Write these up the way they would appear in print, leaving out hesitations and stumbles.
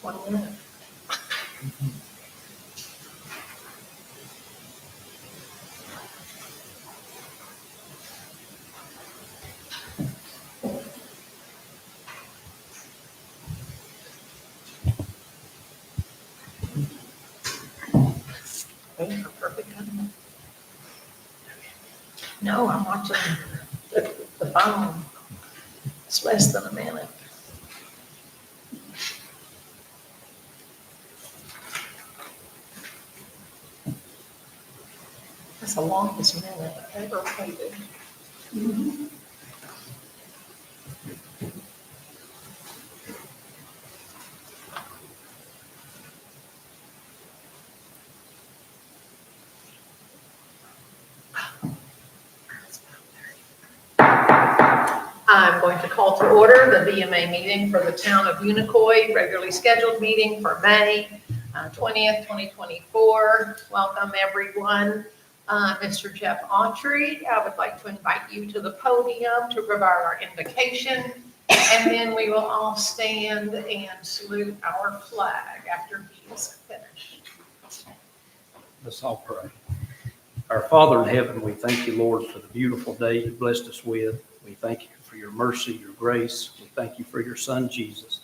1 minute. Waiting for perfect timing. No, I'm watching the phone. It's less than a minute. That's the longest minute I've ever waited. I'm going to call to order the BMA meeting for the town of Unicoi, regularly scheduled meeting for May 20th, 2024. Welcome, everyone. Mr. Jeff Autry, I would like to invite you to the podium to provide our invocation, and then we will all stand and salute our flag after he is finished. Let's all pray. Our Father in heaven, we thank you, Lord, for the beautiful day you blessed us with. We thank you for your mercy, your grace. We thank you for your Son, Jesus.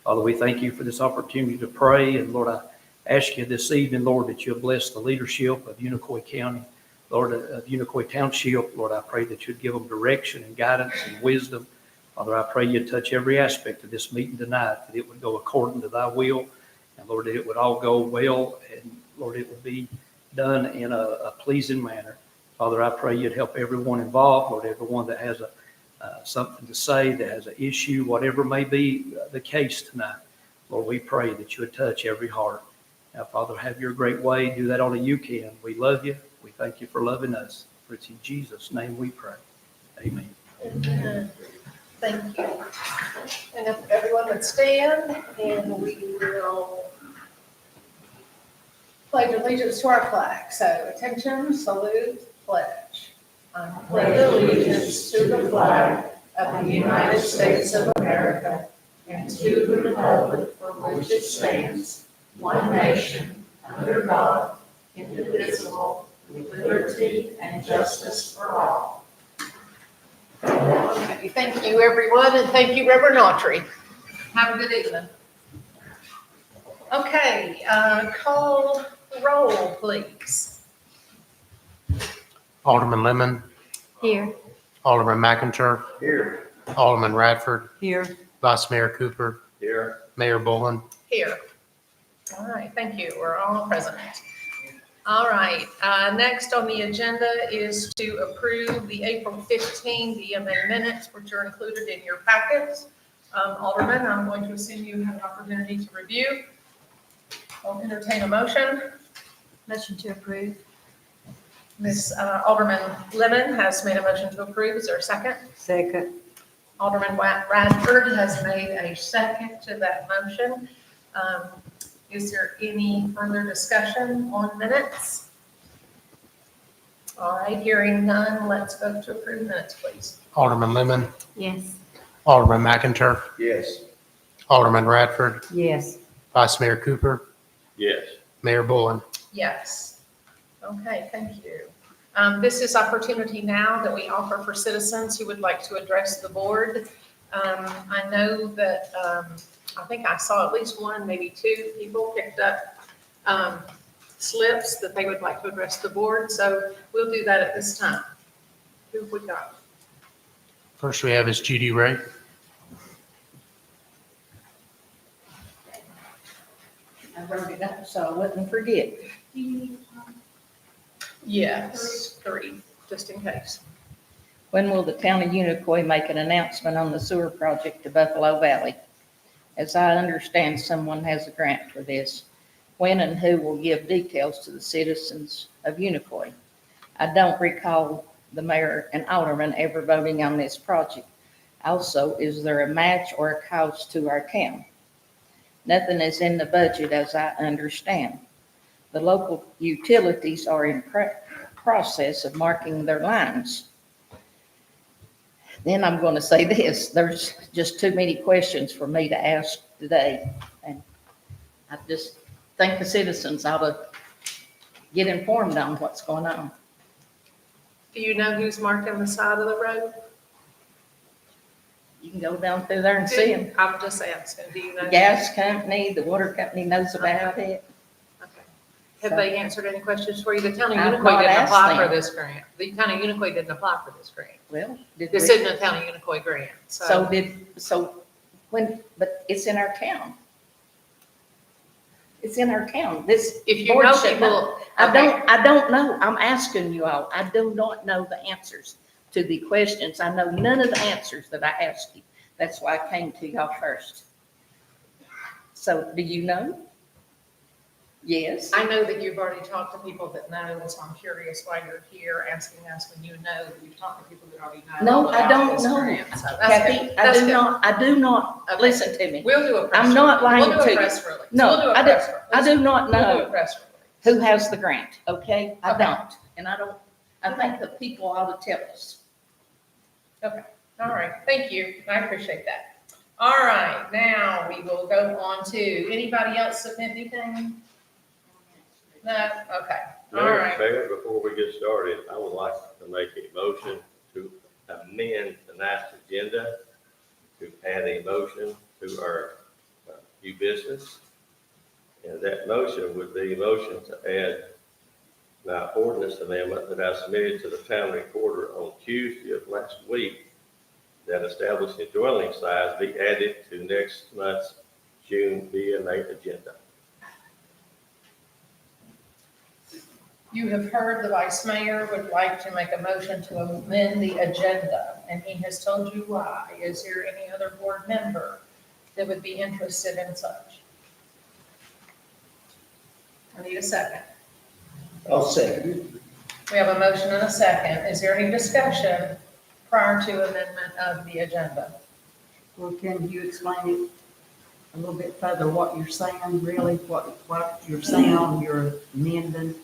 Father, we thank you for this opportunity to pray. And Lord, I ask you this evening, Lord, that you'll bless the leadership of Unicoi County, Lord, of Unicoi Township. Lord, I pray that you'd give them direction and guidance and wisdom. Father, I pray you'd touch every aspect of this meeting tonight, that it would go according to thy will. And Lord, that it would all go well. And Lord, it would be done in a pleasing manner. Father, I pray you'd help everyone involved, Lord, everyone that has something to say, that has an issue, whatever may be the case tonight. Lord, we pray that you would touch every heart. Now, Father, have your great way. Do that only you can. We love you. We thank you for loving us. For it's in Jesus' name we pray. Amen. Amen. Thank you. And if everyone would stand, and we will pledge allegiance to our flag. So attention, salute, pledge. I pledge allegiance to the flag of the United States of America and to the republic for which it stands, one nation, under God, indivisible, with liberty and justice for all. Okay, thank you, everyone, and thank you, Reverend Autry. Have a good evening. Okay, call roll, please. Alderman Lemon. Here. Alderman McIntyre. Here. Alderman Radford. Here. Vice Mayor Cooper. Here. Mayor Bullen. Here. All right, thank you. We're all present. All right, next on the agenda is to approve the April 15 BMA minutes, which are included in your packets. Alderman, I'm going to assume you have an opportunity to review. I'll entertain a motion. Motion to approve. Ms. Alderman Lemon has made a motion to approve. Is there a second? Second. Alderman Radford has made a second to that motion. Is there any further discussion on minutes? All right, hearing none, let's vote to approve minutes, please. Alderman Lemon. Yes. Alderman McIntyre. Yes. Alderman Radford. Yes. Vice Mayor Cooper. Yes. Mayor Bullen. Yes. Okay, thank you. This is opportunity now that we offer for citizens who would like to address the board. I know that I think I saw at least one, maybe two people picked up slips that they would like to address the board. So we'll do that at this time. Who have we got? First we have is Judy Ray. I wrote it up so I wouldn't forget. Yes, three, just in case. When will the town of Unicoi make an announcement on the sewer project to Buffalo Valley? As I understand, someone has a grant for this. When and who will give details to the citizens of Unicoi? I don't recall the mayor and alderman ever voting on this project. Also, is there a match or a cost to our town? Nothing is in the budget as I understand. The local utilities are in process of marking their lines. Then I'm going to say this, there's just too many questions for me to ask today. And I just think the citizens ought to get informed on what's going on. Do you know who's marking the side of the road? You can go down through there and see them. I'm just asking, do you know? The gas company, the water company knows about it. Okay. Have they answered any questions for you? The town of I've Unicoi not didn't asked apply for them. this grant. The town of Unicoi didn't apply for this grant. Well, did This we? isn't a town of Unicoi grant, But it's in our town. It's in our town. This If you board know should know. people. I don't know. I'm asking you all. I do not know the answers to the questions. I know none of the answers that I asked you. That's why I came to y'all first. So do you know? Yes. I know that you've already talked to people that know, so I'm curious why you're here asking us when you know that you've talked to people that already know. No, I about don't this know. grant. So that's Kathy, good. I That's do good. not, Okay. listen to me. We'll do a press I'm not release. lying We'll do to a you. press release. No, We'll do a I do- press release. I do not We'll do a know press release. who has the grant, okay? I Okay. don't. And I think the people ought to tell us. Okay, all right, thank you, I appreciate that. All right, now we will go on to, anybody else submit anything? No, okay, all Mayor, right. Mayor, before we get started, I would like to make a motion to amend tonight's agenda, to add a motion to our new business. And that motion would be a motion to add my ordinance amendment that I submitted to the town recorder on Tuesday of last week, that establishing dwelling size be added to next month's June BMA agenda. You have heard the vice mayor would like to make a motion to amend the agenda, and he has told you why. Is there any other board member that would be interested in such? I need a second. I'll second We have a motion and a second. Is there any discussion prior to amendment of the agenda? Well, can you explain it a little bit further, what you're saying, really, what you're saying on your amendment?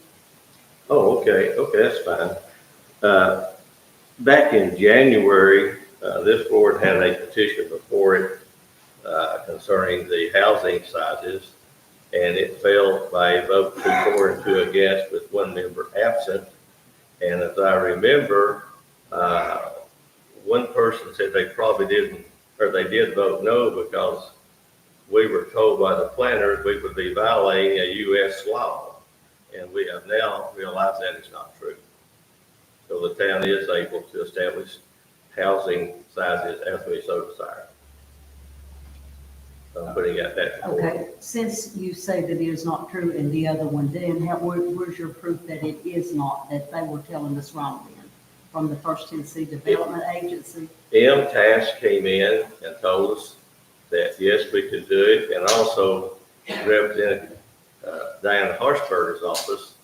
Oh, okay, that's fine. Back in January, this board had a petition before it concerning the housing sizes, and it failed by a vote 2-4 and 2 against, with one member absent. And as I remember, one person said they probably didn't, or they did vote no because we were told by the planners we would be violating a U.S. law. And we have now realized that is not true. So the town is able to establish housing sizes as we so desire. So I'm putting out that. Okay, since you say that it is not true and the other one did, where's your proof that it is not, that they were telling us wrong then? From the First Tennessee Development Agency? Task came in and told us that, yes, we could do it. And also Representative Diana Harshberger's office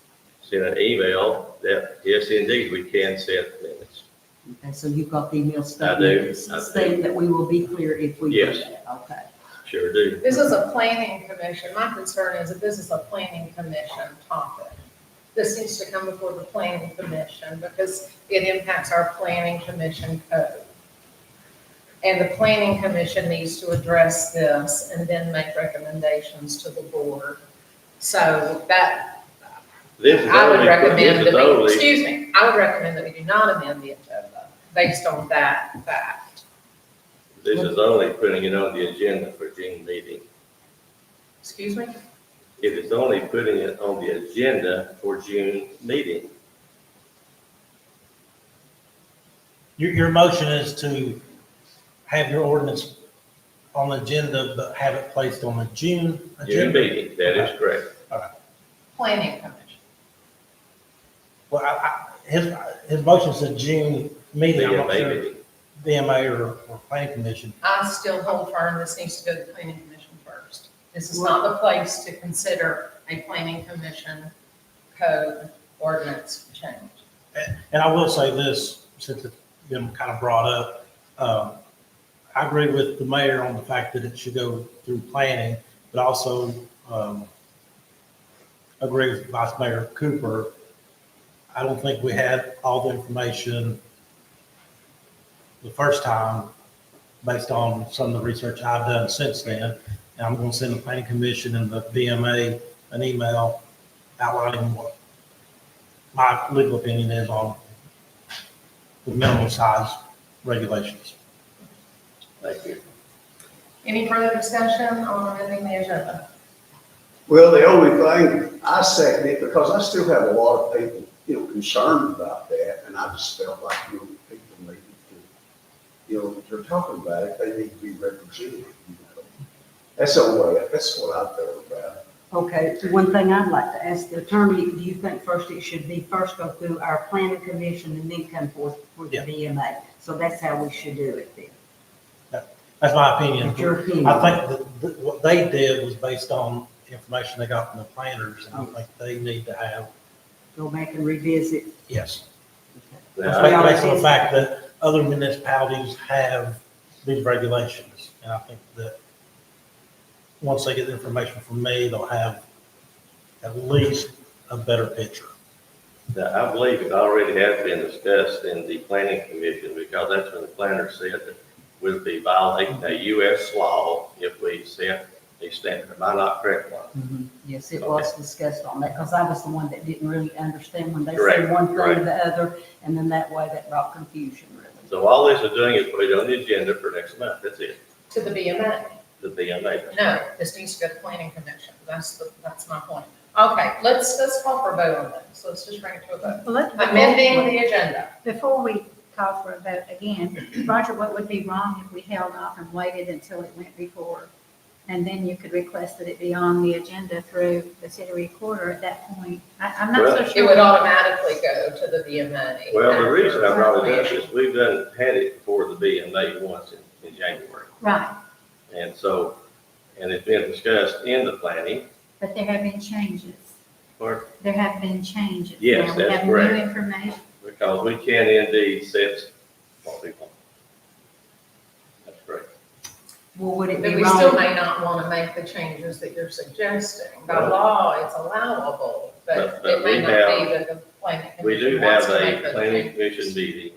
sent an email that, yes, indeed, we can set limits. Okay, so you've got the email I statement do. saying that we will be clear if we do Yes. that, okay. Sure do. This is a planning commission. My concern is that this is a planning commission topic. This needs to come before the planning commission because it impacts our planning commission code. And the planning commission needs to address this and then make recommendations to the board. So that, This is I would only, recommend this that is we, only, excuse me, I would recommend that we do not amend the agenda based on that fact. this is only putting it on the agenda for June meeting. Excuse me? It is only putting it on the agenda for June meeting. Your motion is to have your ordinance on the agenda, but have it placed on the June June agenda. meeting, that is correct. Planning commission. Well, his motion said June meeting, I'm not BMA sure, meeting. BMA or planning commission. I still hold firm this needs to go to the planning commission first. This is not the place to consider a planning commission code ordinance change. And I will say this, since it's been kind of brought up, I agree with the mayor on the fact that it should go through planning, but also agree with Vice Mayor Cooper. I don't think we had all the information the first time based on some of the research I've done since then. And I'm going to send the planning commission and the BMA an email outlining what my legal opinion is on the minimum size regulations. Thank you. Any further discussion on amending the agenda? Well, the only thing, I second it because I still have a lot of people, concerned about that. And I just felt like, people needed to, if they're talking about it, they need to be represented. That's the only way, that's what I felt about it. Okay, one thing I'd like to ask the attorney, do you think first it should be first go through our planning commission and then come forth with the Yeah. BMA? So that's how we should do it then. That's my opinion. That's your opinion. I think that what they did was based on information they got from the planners, and I think they need to have, Go back and revisit. yes. Now, Based on the fact that other municipalities have these regulations, and I think that once they get the information from me, they'll have at least a better picture. Now, I believe it already has been discussed in the planning commission, because that's when the planner said that we'd be violating a U.S. law if we set a standard. Am I not correct, Lon? Yes, it was discussed on that, because I was the one that didn't really understand when they Correct, said one thing or correct. the other, and then that way that brought confusion, really. So all this is doing is put it on the agenda for next month. That's it. To the BMA? The BMA. No, this needs to go to planning commission. That's my point. Okay, let's call for a vote on this. Let's just bring it to a vote. Well, Amending the agenda. before we call for a vote again, Roger, what would be wrong if we held off and waited until it went before? And then you could request that it be on the agenda through the city recorder at that point. I'm not so Well, sure. It would automatically go to the BMA. Well, the reason I brought it up after- is we've had it before the BMA once in January. Right, And so, and it's been discussed in the planning, but there have been changes. or, There have been changes. Yes, Now, that's we have new correct. information. because we can indeed set what we want. That's correct. Well, would it But be we still wrong? may not want to make the changes that you're suggesting. By law, it's allowable, but But it may we not be that the planning We do commission wants have to make a those planning changes. commission meeting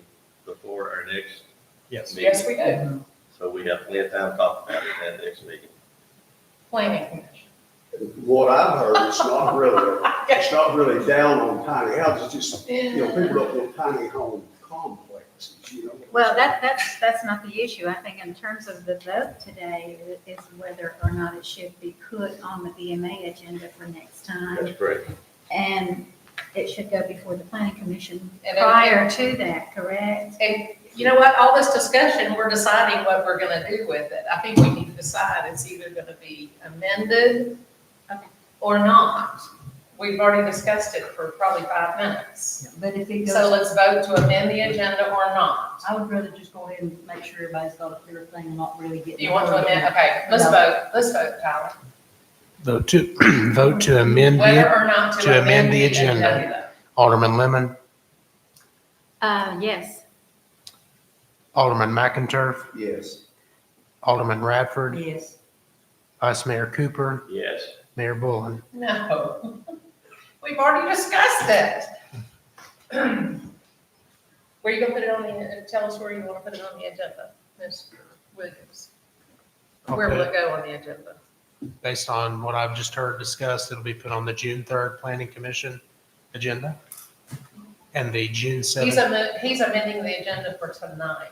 before our next Yes. meeting. Yes, we do. So we have plenty of time to talk about it at the next meeting. Planning commission. What I've heard, it's not really down on tiny houses, it's just, people don't want tiny home complexes. Well, that's not the issue. I think in terms of the vote today is whether or not it should be put on the BMA agenda for next time. That's correct. And it should go before the planning commission And then- prior to that, correct? And you know what, all this discussion, we're deciding what we're gonna do with it. I think we need to decide it's either gonna be amended Okay. or not. We've already discussed it for probably 5 minutes. But if it So goes, let's vote to amend the agenda or not. I would rather just go ahead and make sure everybody's got a clear thing and not really get. Do you want to amend? Okay, let's vote, Tyler. Vote to, vote to amend Whether the, or not to to amend amend the the agenda. agenda. Alderman Lemon, Yes. Alderman McInturf, Yes. Alderman Radford, Yes, Vice Mayor Cooper, Yes. Mayor Bullen. No. We've already discussed it. Where you gonna put it on the, tell us where you wanna put it on the agenda, Ms. Williams. Where will Okay. it go on the agenda? Based on what I've just heard discussed, it'll be put on the June 3rd Planning Commission agenda and the June 7th, He's amending the agenda for tonight,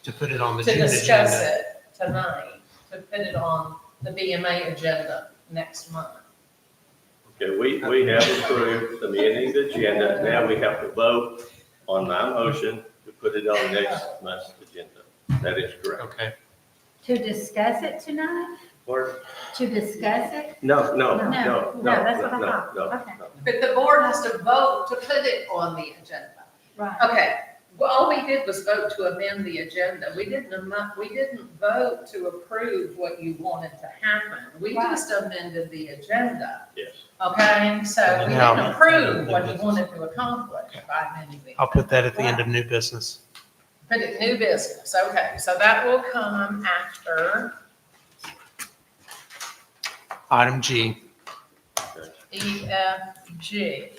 to put it on the to June discuss agenda. it tonight, to put it on the BMA agenda next month. Okay, we have approved amending the agenda. Now we have to vote on my motion to put it on next month's agenda. That is correct. Okay, To discuss it tonight? Or, To discuss it? no, no, No, no, no, no, that's what I no, thought. no, Okay. no. But the board has to vote to put it on the agenda. Right. Okay, well, all we did was vote to amend the agenda. We didn't vote to approve what you wanted to happen. We Right. just amended the agenda, Yes. okay? So we Now- didn't approve what you wanted to accomplish by amending the. I'll put that at the end of new business. Put it new business, okay, so that will come after Item G, EFG.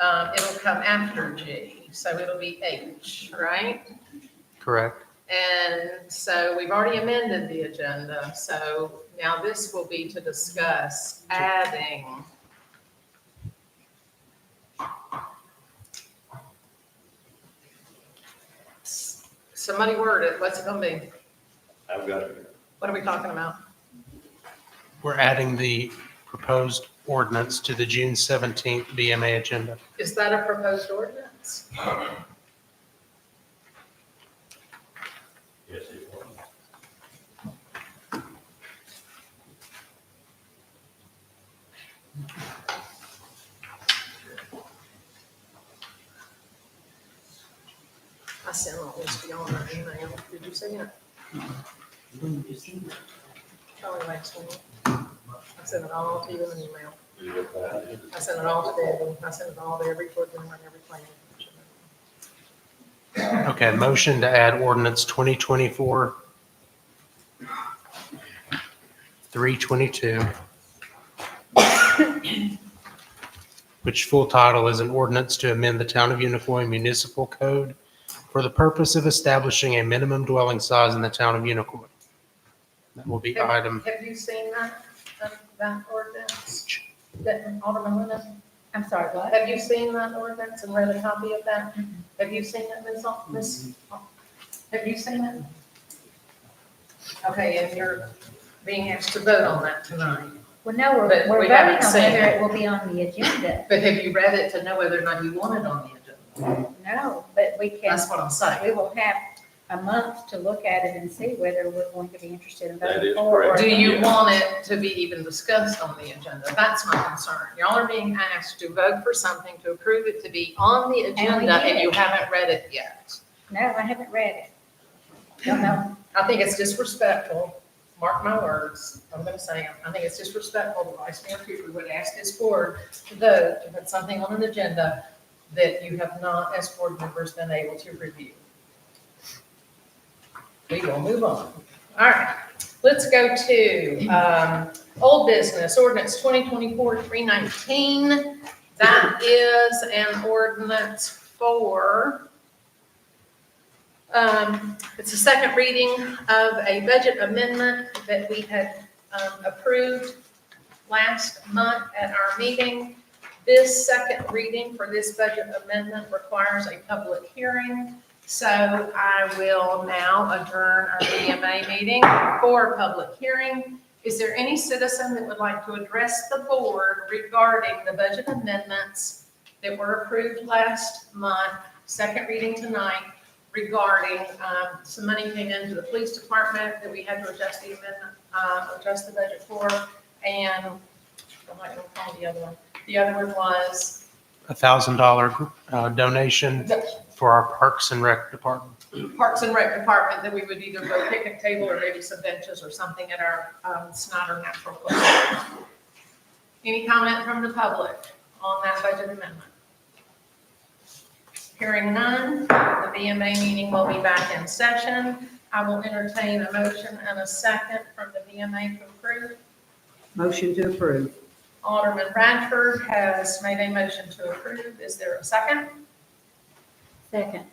It'll come after G. so it'll be H, right? Correct. And so we've already amended the agenda, so now this will be to discuss adding. Somebody word it, what's it gonna be? I've got it. What are we talking about? We're adding the proposed ordinance to the June 17th BMA agenda. Is that a proposed ordinance? Yes, it was. I sent all this to y'all in an email. Did you see it? Probably next one. I sent it all to you in an email. I sent it all to Debbie. I sent it all to every board member and every planning commission. Okay, motion to add ordinance 2024 322, which full title is an ordinance to amend the Town of Unicoi Municipal Code for the purpose of establishing a minimum dwelling size in the Town of Unicoi. That will be item Have you seen that ordinance? That Alderman Lennon? I'm sorry, what? Have you seen that ordinance and read a copy of that? Have you seen it, Ms. Have you seen it? Okay, and you're being asked to vote on that tonight. Well, no, But we're we voting haven't on seen whether it. it will be on the agenda. But have you read it to know whether or not you want it on the agenda? No, but we can, That's what I'm saying. we will have a month to look at it and see whether we're going to be interested in That voting is for or. correct. Do you Yes. want it to be even discussed on the agenda? That's my concern. Y'all are being asked to vote for something, to approve it to be on the agenda, and you haven't read it yet. No, I haven't read it. Don't know. I think it's disrespectful, mark my words, I'm gonna say it. I think it's disrespectful that Vice Mayor Cooper would ask his board to vote to put something on an agenda that you have not, as board members, been able to review. We will move on. All right, let's go to old business, ordinance 2024-319. That is an ordinance for, it's a second reading of a budget amendment that we had approved last month at our meeting. This second reading for this budget amendment requires a public hearing. So I will now adjourn our BMA meeting for a public hearing. Is there any citizen that would like to address the board regarding the budget amendments that were approved last month, second reading tonight, regarding some money came into the police department that we had to adjust the amendment, adjust the budget for, and I'm not going to call the other one. The other one was $1,000 donation for our Parks and Rec department. Parks and Rec Department, that we would either go picnic table or maybe some benches or something at our Snyder Natural Club. Any comment from the public on that budget amendment? Hearing none, the BMA meeting will be back in session. I will entertain a motion and a second from the BMA to approve. Motion to approve. Alderman Bradford has made a motion to approve. Is there a second? Second.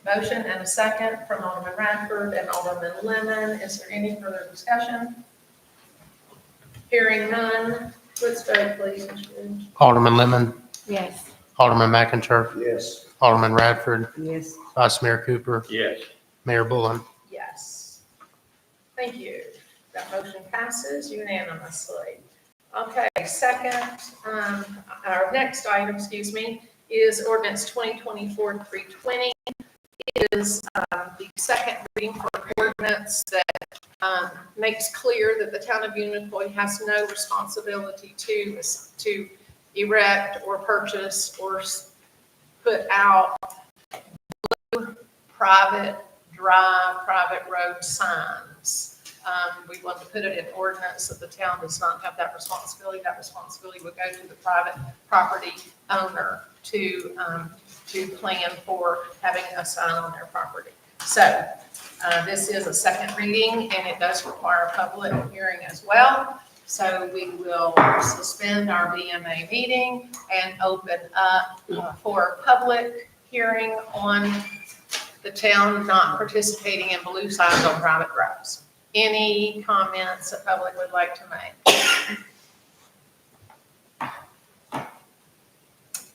Motion and a second from Alderman Radford and Alderman Lemon. Is there any further discussion? Hearing none, let's vote, please, Mr. Ridge. Alderman Lemon, Yes. Alderman McInturf, Yes. Alderman Radford, Yes. Vice Mayor Cooper, Yes. Mayor Bullen. Yes. Thank you. That motion passes unanimously. Okay, second, our next item, is ordinance 2024-320. It is the second reading for ordinance that makes clear that the town of Unicoi has no responsibility to erect or purchase or put out blue private drive, private road signs. We want to put it in ordinance that the town does not have that responsibility. That responsibility would go to the private property owner to plan for having a sign on their property. So this is a second reading, and it does require a public hearing as well. So we will suspend our BMA meeting and open up for public hearing on the town not participating in blue signs on private roads. Any comments the public would like to make?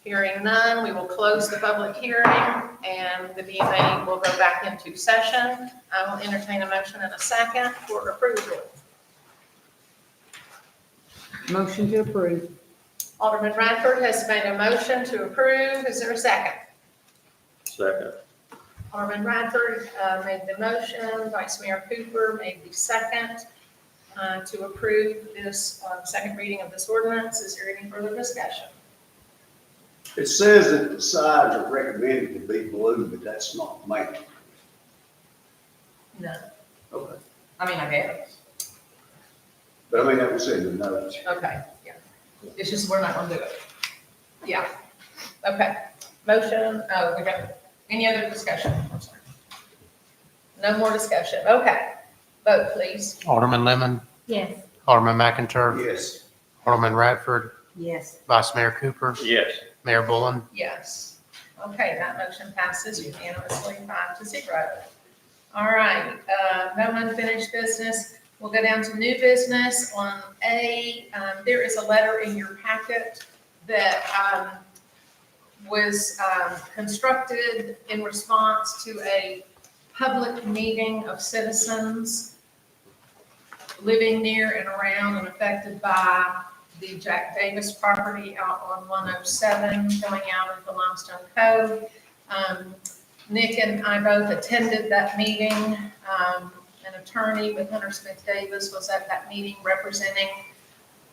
Hearing none, we will close the public hearing and the BMA will go back into session. I will entertain a motion in a second for approval. Motion to approve. Alderman Radford has made a motion to approve. Is there a second? Second. Alderman Radford made the motion. Vice Mayor Cooper made the second to approve this second reading of this ordinance. Is there any further discussion? It says that the signs are recommended to be blue, but that's not mandatory. No. Okay. I mean, I guess. But I mean, that was in the notes. Okay, yeah. It's just, we're not gonna do it. Yeah. Okay. Motion, we got, any other discussion? I'm sorry. No more discussion. Okay. Vote, please. Alderman Lemon, Yes. Alderman McIntyre, Yes. Alderman Radford, Yes. Vice Mayor Cooper, Yes. Mayor Bullen. Yes. Okay, that motion passes unanimously 5-0. All right, no unfinished business. We'll go down to new business. On A, there is a letter in your packet that was constructed in response to a public meeting of citizens living near and around and affected by the Jack Davis property out on 107 going out of the Limestone Cove. Nick and I both attended that meeting. An attorney with Hunter Smith Davis was at that meeting representing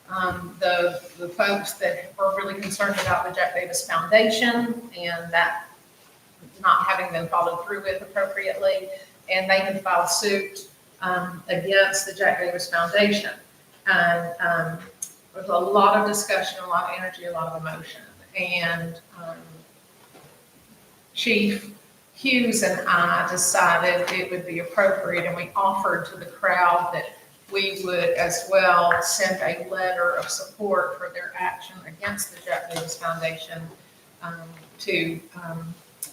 the folks that were really concerned about the Jack Davis Foundation and that not having been followed through with appropriately. And they had filed suit against the Jack Davis Foundation. And there was a lot of discussion, a lot of energy, a lot of emotion. And Chief Hughes and I decided it would be appropriate, and we offered to the crowd that we would as well send a letter of support for their action against the Jack Davis Foundation to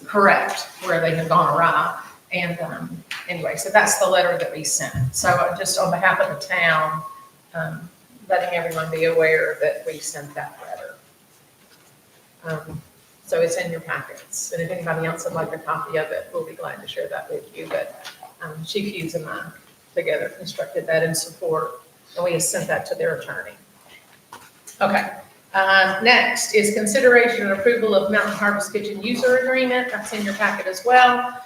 correct where they had gone awry. And anyway, so that's the letter that we sent. So just on behalf of the town, letting everyone be aware that we sent that letter. So it's in your packets, and if anybody else would like a copy of it, we'll be glad to share that with you. But Chief Hughes and I together constructed that in support, and we have sent that to their attorney. Okay. Next is consideration and approval of Mountain Harvest Kitchen user agreement. That's in your packet as well.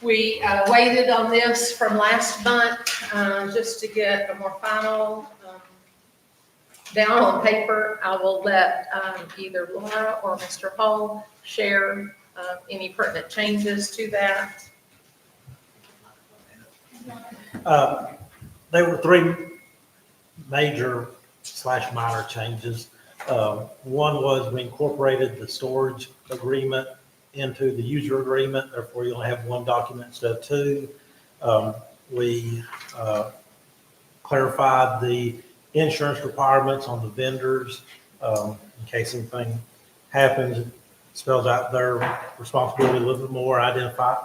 We waited on this from last month just to get a more final down on paper. I will let either Laura or Mr. Hull share any pertinent changes to that. There were three major / minor changes. One was we incorporated the storage agreement into the user agreement. Therefore, you only have one document instead of two. We clarified the insurance requirements on the vendors, in case anything happens. It spells out their responsibility a little bit more, identifies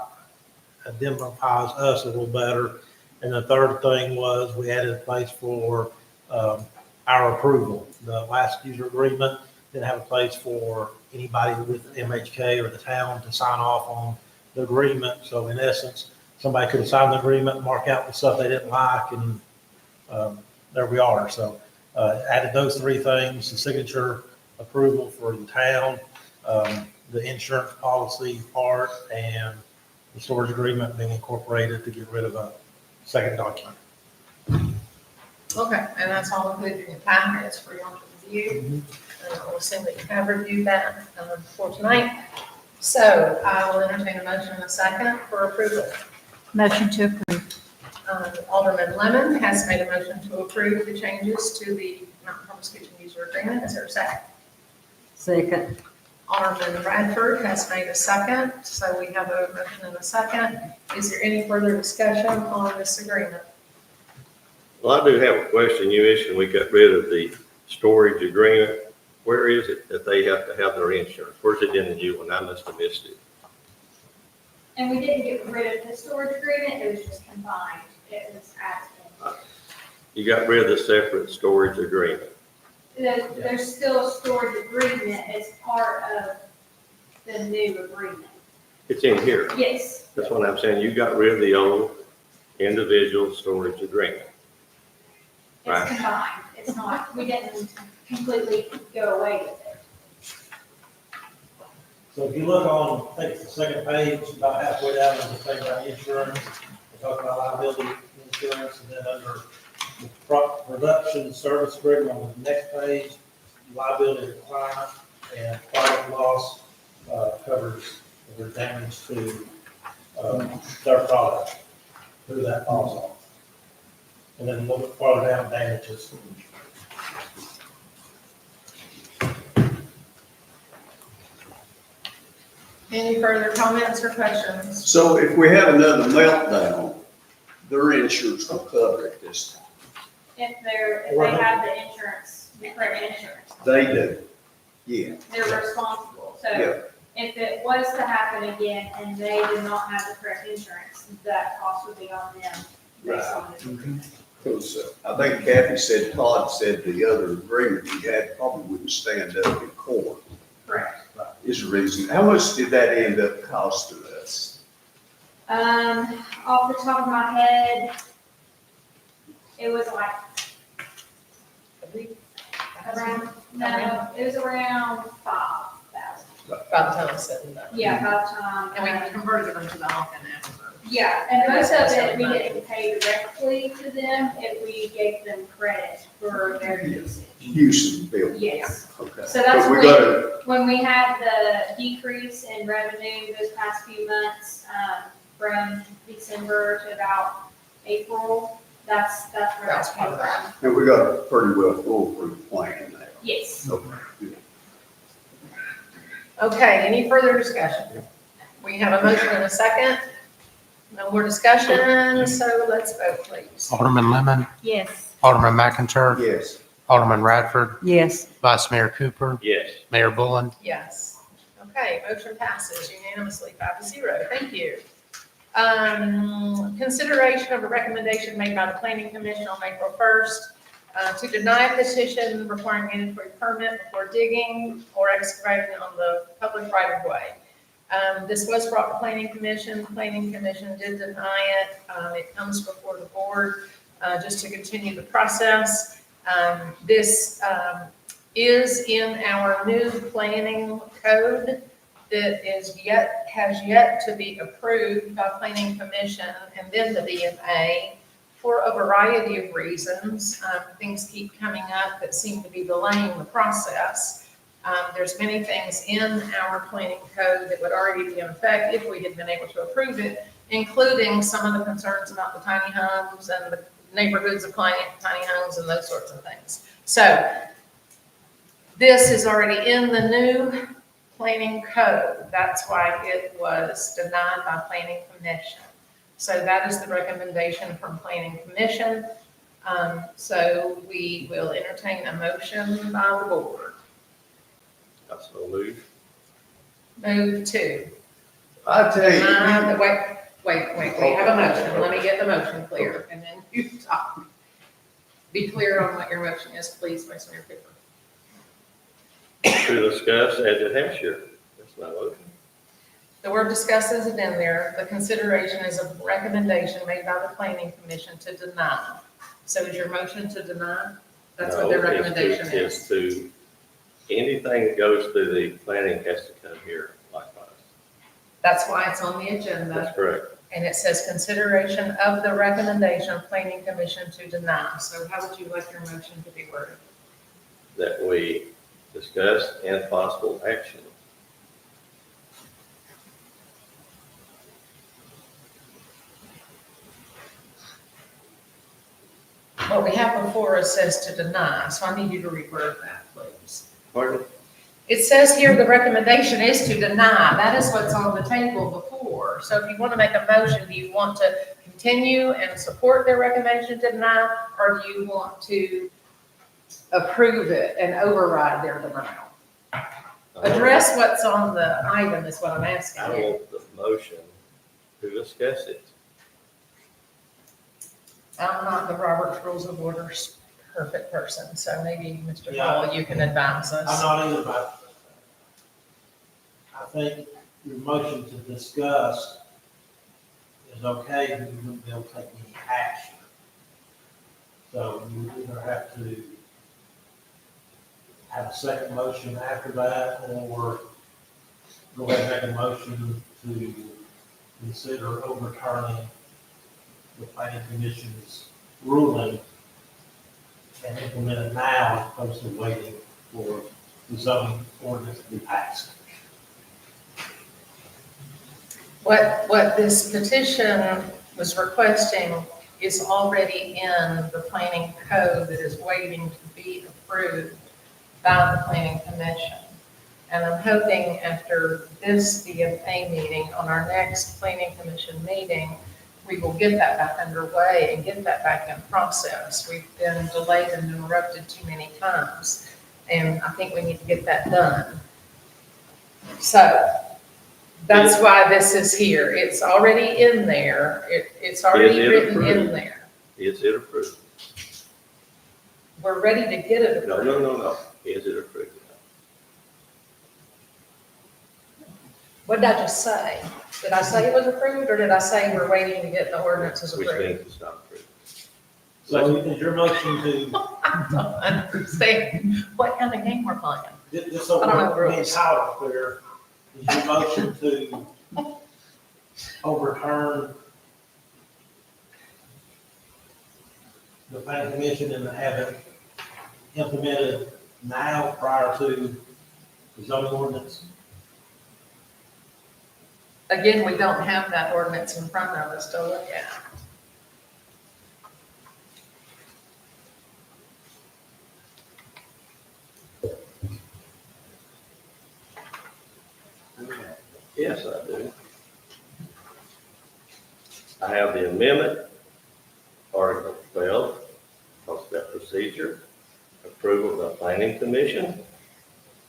us a little better. And the third thing was we added a place for our approval. The last user agreement didn't have a place for anybody with MHK or the town to sign off on the agreement. So in essence, somebody could have signed the agreement, mark out the stuff they didn't like, and there we are. So added those three things: the signature approval for the town, the insurance policy part, and the storage agreement being incorporated to get rid of a second document. Okay, and that's all included in your packets for your review. I'll assume that you have reviewed that for tonight. So I will entertain a motion in a second for approval. Motion to approve. Alderman Lemon has made a motion to approve the changes to the Mountain Harvest Kitchen user agreement. Is there a second? Second. Alderman Bradford has made a second, so we have a motion and a second. Is there any further discussion on this agreement? Well, I do have a question. You mentioned we got rid of the storage agreement. Where is it that they have to have their insurance? Where's it in the new one? I must have missed it. And we didn't get rid of the storage agreement, it was just combined. It was added You got rid of the separate storage agreement. in. There's still a storage agreement as part of the new agreement. It's in here. Yes, That's what I'm saying. You got rid of the old individual storage agreement. Right. it's combined. It's not, we didn't completely go away with it. So if you look on, I think it's the second page, about halfway down, there's a thing about insurance. We talk about liability insurance, and then under the production service agreement on the next page, liability to client and product loss covers the damage to their product, who that falls on. And then look farther down, damages. Any further comments or questions? So if we have another meltdown, their insurance will cover it this time. If they have the insurance, the correct insurance, They do. Yeah. they're responsible. So Yeah. if it was to happen again and they did not have the correct insurance, that cost would be on them based on the agreement. Because I think Kathy said, Todd said the other agreement you had probably wouldn't stand up in court. Correct. Is the reason. How much did that end up costing us? Off the top of my head, it was like around, no, it was around 5,000. By the time it's said and done. Yeah, by the time. And we converted them to the Hawken after. Yeah, and most of it, we didn't pay directly to them if we gave them credit for their usage. Use of the bill. Yes. Okay. So that's But we gotta, when we had the decrease in revenue those past few months, from December to about April, that's where That's that came part of from. and we got a pretty well foolproof plan now. Yes. Okay, good. Okay, any further discussion? We have a motion and a second. No more discussion, so let's vote, please. Alderman Lemon, Yes. Alderman McIntyre, Yes. Alderman Radford, Yes. Vice Mayor Cooper, Yes. Mayor Bullen. Yes. Okay, motion passes unanimously 5-0. Thank you. Consideration of a recommendation made by the Planning Commission on April 1st to deny a petition requiring mandatory permit before digging or excavating on the public right of way. This was brought to Planning Commission. Planning Commission did deny it. It comes before the board just to continue the process. This is in our new planning code that has yet to be approved by Planning Commission and then the BMA for a variety of reasons. Things keep coming up that seem to be delaying the process. There's many things in our planning code that would already be in effect if we had been able to approve it, including some of the concerns about the tiny homes and the neighborhoods of tiny homes and those sorts of things. So this is already in the new planning code. That's why it was denied by Planning Commission. So that is the recommendation from Planning Commission. So we will entertain a motion by the board. I so move. Move to. I tell you, Wait, we have a motion. Let me get the motion clear and then you talk. Be clear on what your motion is, please, Vice Mayor Cooper. To discuss as it has here. That's my motion. The word discuss isn't in there. The consideration is a recommendation made by the Planning Commission to deny. So is your motion to deny? That's what their No, recommendation it's is. to, anything that goes through the planning has to come here likewise. That's why it's on the agenda. That's correct. And it says consideration of the recommendation of Planning Commission to deny. So how would you like your motion to be worded? That we discuss and possible action. What we have before us says to deny, so I need you to reword that, please. Pardon? It says here the recommendation is to deny. That is what's on the table before. So if you want to make a motion, do you want to continue and support their recommendation to deny? Or do you want to approve it and override their denial? Address what's on the item is what I'm asking I you. want the motion to discuss it. I'm not the Robert's Rules of Orders perfect person, so maybe Mr. Yeah. Hall, you can advise I'm us. not either, but I think your motion to discuss is okay, but you wouldn't be able to take any action. So you either have to have a second motion after that, or go ahead and make a motion to consider overturning the planning commission's ruling and implement it now as opposed to waiting for the zoning ordinance to be passed. What this petition was requesting is already in the planning code that is waiting to be approved by the planning commission. And I'm hoping after this BMA meeting, on our next planning commission meeting, we will get that back underway and get that back in process. We've been delayed and interrupted too many times, and I think we need to get that done. So that's why this is here. It's already in there. It's already Is it written in approved? there. Is it approved? We're ready to get it No, approved. no. Is it approved? What did I just say? Did I say it was approved, or did I say we're waiting to get the ordinances Which approved? means it's not approved. So is your motion to, I don't understand what kind of game we're playing. just so I don't know the we're rules. entirely clear, is your motion to overturn the planning commission and have it implemented now prior to the zoning ordinance? Again, we don't have that ordinance in front of us to look at. Yes, I do. I have the amendment, Article 12, talks about procedure, approval by planning commission.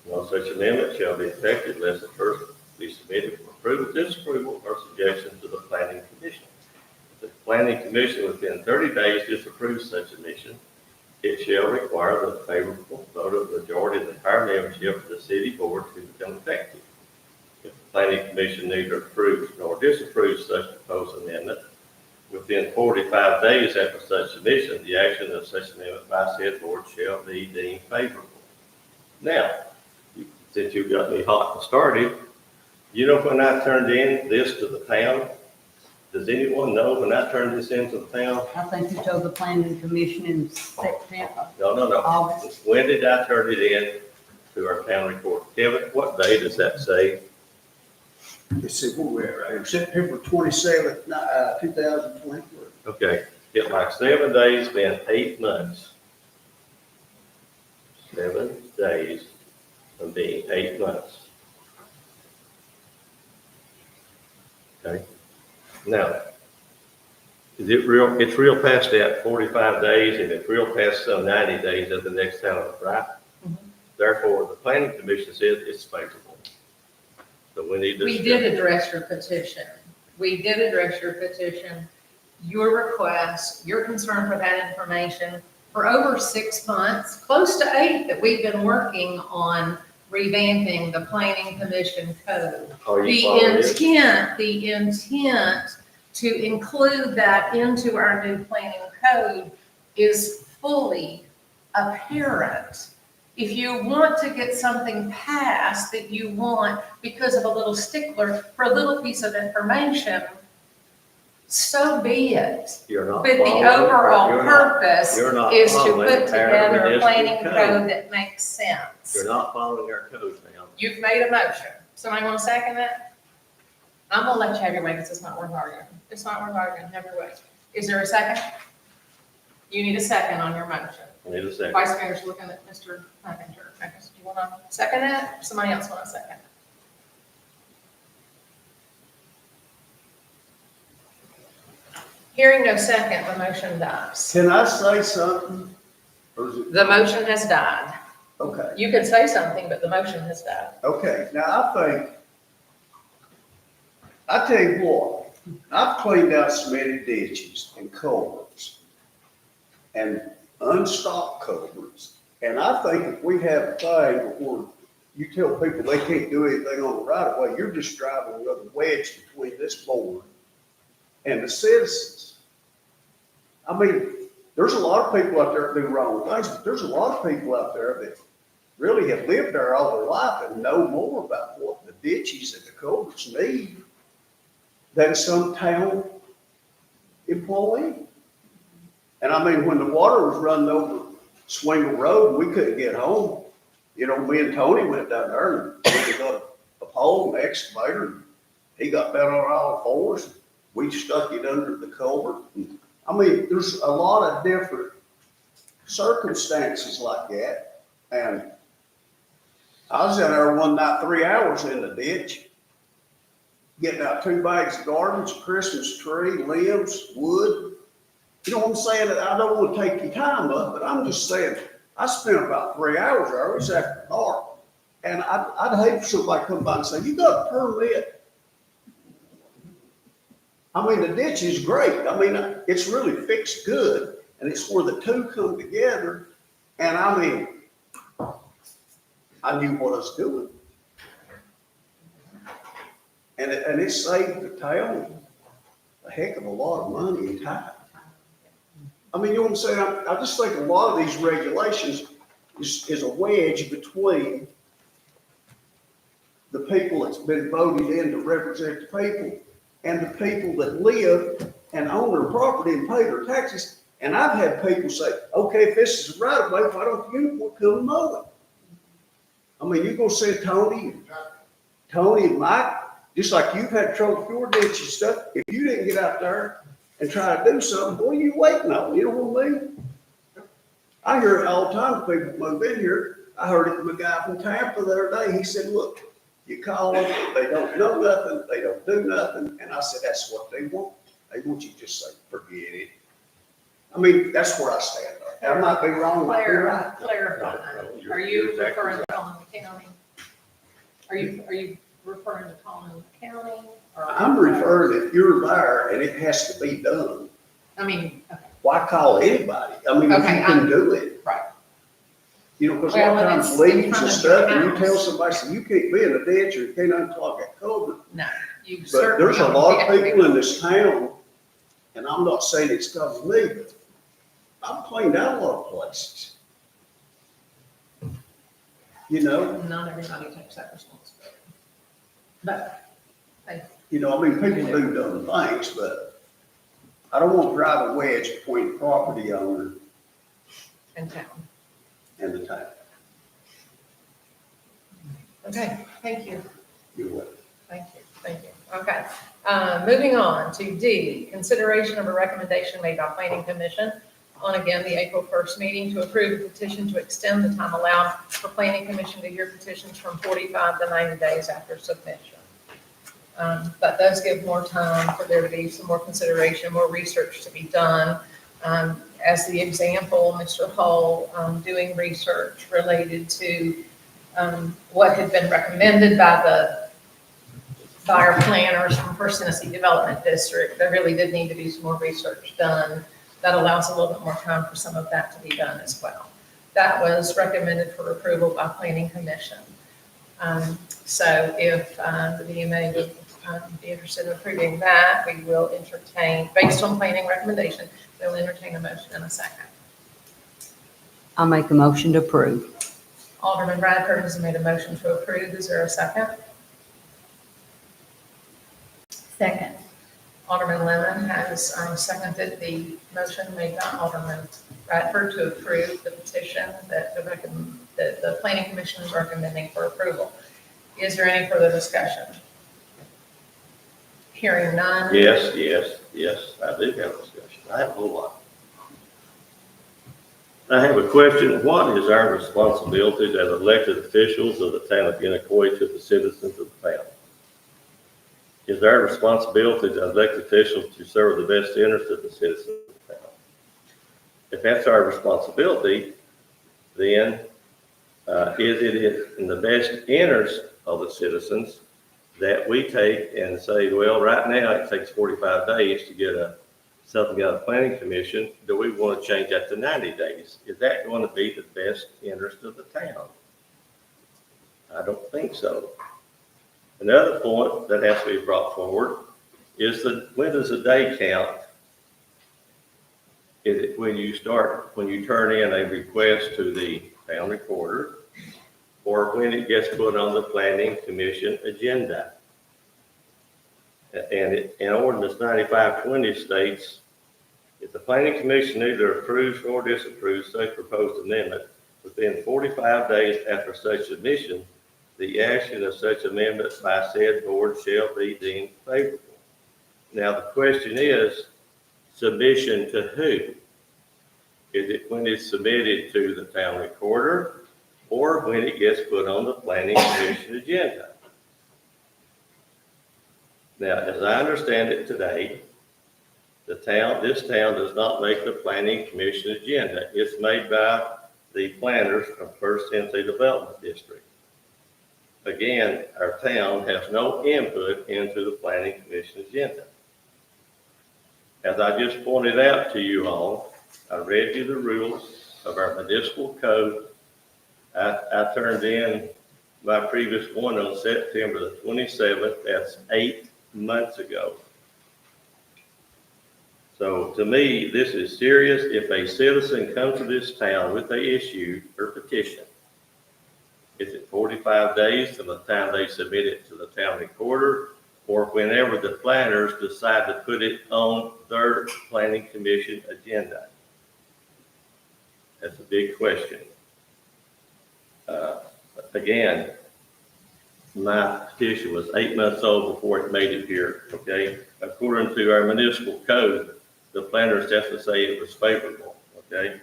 No such amendment shall be effective unless it first be submitted for approval, disapproval, or suggestion to the planning commission. If the planning commission within 30 days disapproves such admission, it shall require the favorable vote of the majority of the entire membership of the city board to become effective. If the planning commission neither approves nor disapproves such proposed amendment, within 45 days after such submission, the action of such amendment by said board shall be deemed favorable. Now, since you got me hot and started, you know when I turned in this to the town? Does anyone know when I turned this into the town? I think you told the planning commission in September, No. August. When did I turn it in to our town report? Kevin, what day does that say? Let's see, where we're at, September 27th, 2023. Okay, it like 7 days, been 8 months. 7 days from being 8 months. Okay, now, is it real, it's real past that 45 days, and it's real past some 90 days of the next town, right? Mhm. Therefore, the planning commission said it's favorable. So we need to. We did address your petition. Your request, your concern for that information for over 6 months, close to 8, that we've been working on revamping the planning commission code. Are you The following this? the intent to include that into our new planning code is fully apparent. If you want to get something passed that you want because of a little stickler for a little piece of information, so be it. You're not But the following- overall you're not- purpose you're not is to following put our together a municipal planning code. code that makes sense. You're not following our code, ma'am. You've made a motion. Somebody want to second that? I'm gonna let you have your way because it's not worth arguing. It's not worth arguing. Have your way. Is there a second? You need a second on your motion. I need a second. Vice Mayor's looking at Mr. Clevenger. Do you want to second that? Or somebody else want to second it? Hearing no second, the motion dies. Can I say something? Or is it? The motion has died. Okay, You can say something, but the motion has died. okay, now I tell you what, I've cleaned out so many ditches and culverts and unstopped culverts. And I think if we have a thing where you tell people they can't do anything on the right of way, you're just driving another wedge between this board and the citizens. I mean, there's a lot of people out there that do wrong things, but there's a lot of people out there that really have lived there all their life and know more about what the ditches and the culverts need than some town employee. And I mean, when the water was running over Swingle Road, and we couldn't get home, you know, me and Tony went down there and we got a pole and an excavator. He got down on all fours. We stuck it under the culvert. I mean, there's a lot of different circumstances like that. And I was in there one night, 3 hours in the ditch, getting out 2 bags of garbage, Christmas tree, limbs, wood. You know what I'm saying? I don't want to take your time up, but I'm just saying, I spent about 3 hours there. It was after dark. And I'd hate for somebody to come by and say, you got a permit. I mean, the ditch is great. I mean, it's really fixed good. And it's where the two come together. And I mean, I knew what I was doing. And it saved the town a heck of a lot of money and time. I mean, you know what I'm saying? I just think a lot of these regulations is a wedge between the people that's been voted in to represent the people and the people that live and own their property and pay their taxes. And I've had people say, okay, if this is right of way, why don't you come mow it? I mean, you're gonna send Tony and Mike, just like you've had trouble with your ditch and stuff. If you didn't get out there and try to do something, boy, you waiting on, you know what I mean? I hear it all the time, people move in here. I heard it from a guy from Tampa the other day. He said, look, you call them, they don't know nothing, they don't do nothing. And I said, that's what they want. They want you to just say, forget it. I mean, that's where I stand. I might be wrong, I might be right. Clarify, are you referring to Collin County? Are you referring to Collin County? Or I'm referring, if you're there and it has to be done, I mean, okay. why call anybody? I mean, if you Okay, can do it. Right. You know, because a lot Well, of and times it's in leaves front and of your stuff, and you tell house. somebody, say, you can't be in a ditch or you can't unclog that culvert. No, you But certainly. there's a don't lot have of to be- people in this town, and I'm not saying it's because of me, but I've cleaned out a lot of places. You know, Not everybody takes that responsibility. But, hey, I mean, people do dumb things, but I don't want to drive a wedge between the property owner in town. and the town. Okay, thank you. You know what? Thank you. Okay. Moving on to D, consideration of a recommendation made by Planning Commission on, again, the April 1st meeting to approve a petition to extend the time allowed for Planning Commission to hear petitions from 45 to 90 days after submission. That does give more time for there to be some more consideration, more research to be done. As the example, Mr. Hull doing research related to what had been recommended by our planners from First Tennessee Development District. There really did need to be some more research done. That allows a little bit more time for some of that to be done as well. That was recommended for approval by Planning Commission. So if the BMA would be interested in approving that, we will entertain, based on planning recommendation, we'll entertain a motion in a second. I make a motion to approve. Alderman Bradford has made a motion to approve. Is there a second? Second. Alderman Lemon has seconded the motion made by Alderman Bradford to approve the petition that the Planning Commission is recommending for approval. Is there any further discussion? Hearing none. Yes, I do have a discussion. I have a whole lot. I have a question. What is our responsibility as elected officials of the town of Unicoi to the citizens of the town? Is our responsibility as elected officials to serve the best interest of the citizens of the town? If that's our responsibility, then is it in the best interest of the citizens that we take and say, well, right now it takes 45 days to get something out of the planning commission. Do we want to change that to 90 days? Is that going to be the best interest of the town? I don't think so. Another point that has to be brought forward is when does the day count? Is it when you turn in a request to the town recorder, or when it gets put on the planning commission agenda? And in ordinance 9520 states, if the planning commission neither approves nor disapproves such proposed amendment within 45 days after such submission, the action of such amendment by said board shall be deemed favorable. Now, the question is, submission to who? Is it when it's submitted to the town recorder, or when it gets put on the planning commission agenda? Now, as I understand it today, this town does not make the planning commission agenda. It's made by the planners from First Tennessee Development District. Again, our town has no input into the planning commission agenda. As I just pointed out to you all, I read you the rules of our municipal code. I turned in my previous one on September the 27th. That's 8 months ago. So to me, this is serious. If a citizen comes to this town with an issue or petition, is it 45 days from the time they submit it to the town recorder, or whenever the planners decide to put it on their planning commission agenda? That's a big question. Again, my petition was 8 months old before it made it here, okay? According to our municipal code, the planners have to say it was favorable, okay?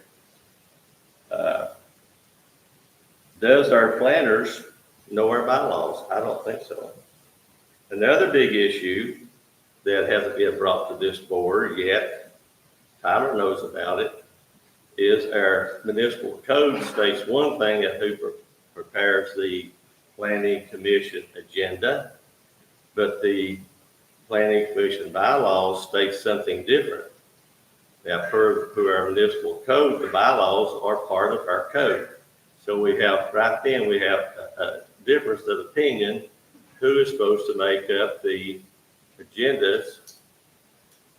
Does our planners know our bylaws? I don't think so. Another big issue that hasn't been brought to this board yet, Tyler knows about it, is our municipal code states one thing that who prepares the planning commission agenda, but the planning commission bylaws states something different. Now, per our municipal code, the bylaws are part of our code. So we have a difference of opinion who is supposed to make up the agendas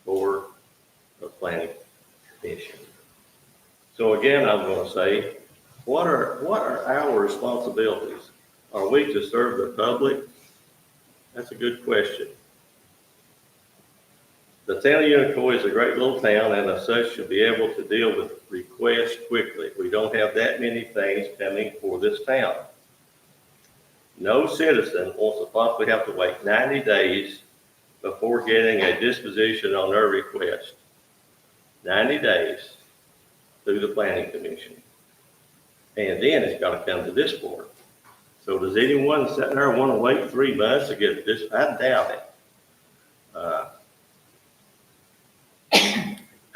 for the planning commission. So again, I'm going to say, what are our responsibilities? Are we to serve the public? That's a good question. The town of Unicoi is a great little town, and as such should be able to deal with requests quickly. We don't have that many things coming for this town. No citizen wants to possibly have to wait 90 days before getting a disposition on their request. 90 days through the planning commission. And then it's got to come to this board. So does anyone sitting there want to wait 3 months to get this? I doubt it.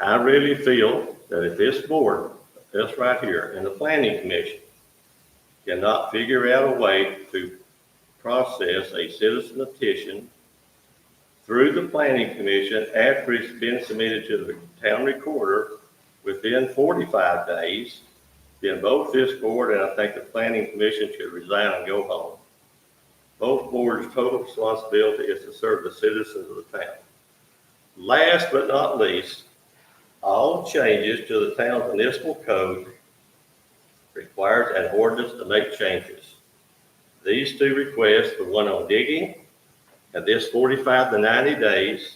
I really feel that if this board, this right here, and the planning commission cannot figure out a way to process a citizen petition through the planning commission after it's been submitted to the town recorder within 45 days, then both this board and I think the planning commission should resign and go home. Both boards' total responsibility is to serve the citizens of the town. Last but not least, all changes to the town's municipal code requires an ordinance to make changes. These two requests, the one on digging and this 45 to 90 days,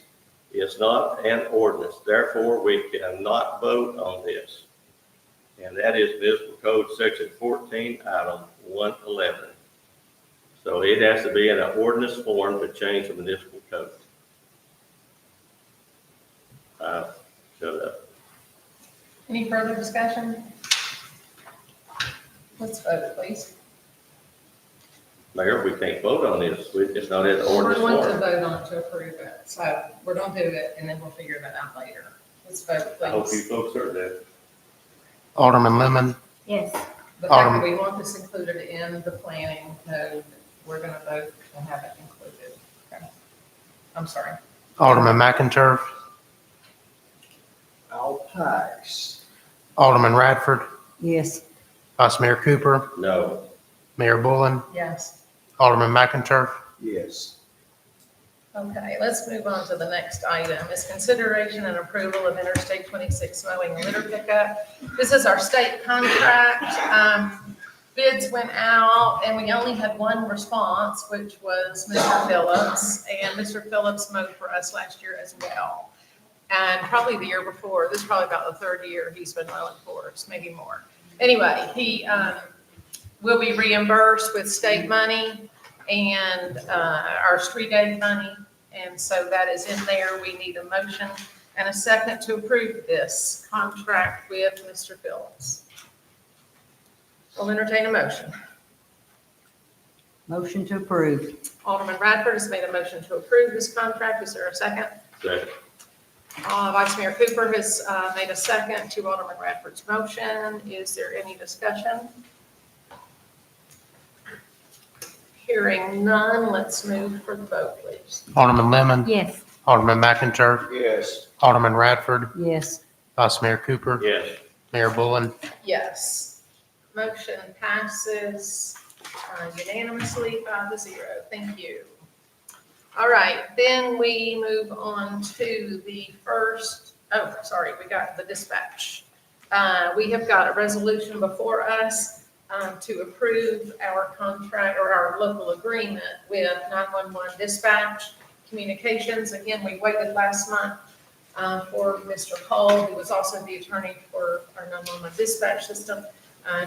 is not an ordinance. Therefore, we cannot vote on this. And that is Municipal Code Section 14, Item 111. So it has to be in an ordinance form to change the municipal code. Shut up. Any further discussion? Let's vote, please. Mayor, we can't vote on this. It's not in the We're ordinance going to form. vote on it to approve it, so we're going to do it, and then we'll figure that out later. Let's vote, I hope you please. folks heard that. Alderman Lemon, Yes, The fact that we want this included in the planning code, we're going to vote to have it included. I'm sorry. Alderman McInturf, I'll pass. Alderman Radford, Yes. Vice Mayor Cooper, No. Mayor Bullen, Yes. Alderman McInturf. Yes. Okay, let's move on to the next item. Is consideration and approval of Interstate 26 mowing and litter pickup. This is our state contract. Bids went out and we only had one response, which was Mr. Phillips. And Mr. Phillips mowed for us last year as well. And probably the year before, this is probably about the third year he's been mowing for us, maybe more. Anyway, he will be reimbursed with state money and our street aid money. And so that is in there. We need a motion and a second to approve this contract with Mr. Phillips. We'll entertain a motion. Motion to approve. Alderman Radford has made a motion to approve this contract. Is there a second? Second. Vice Mayor Cooper has made a second to Alderman Radford's motion. Is there any discussion? Hearing none, let's move for the vote, please. Alderman Lemon, Yes. Alderman McInturf, Yes. Alderman Radford, Yes. Vice Mayor Cooper, Yes. Mayor Bullen. Yes. Motion passes unanimously 5-0. Thank you. All right, then we move on to the first, we got the dispatch. We have got a resolution before us to approve our contract or our local agreement with 911 Dispatch Communications. Again, we waited last month for Mr. Cole, who was also the attorney for our 911 dispatch system,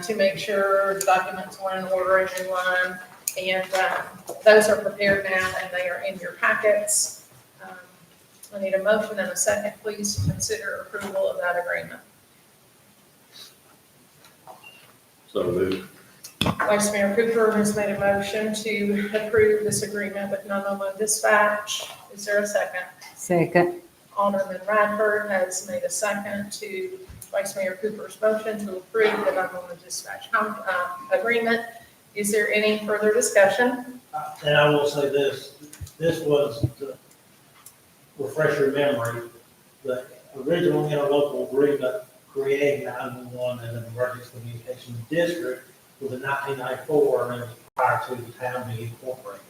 to make sure the documents were in order and in line. And those are prepared now and they are in your packets. I need a motion and a second, please, to consider approval of that agreement. So moved. Vice Mayor Cooper has made a motion to approve this agreement with 911 Dispatch. Is there a second? Second. Alderman Radford has made a second to Vice Mayor Cooper's motion to approve the 911 Dispatch agreement. Is there any further discussion? And I will say this was to refresh your memory, the original interlocal agreement creating 911 as an emergency communications district was in 1994, and it was prior to the town being incorporated.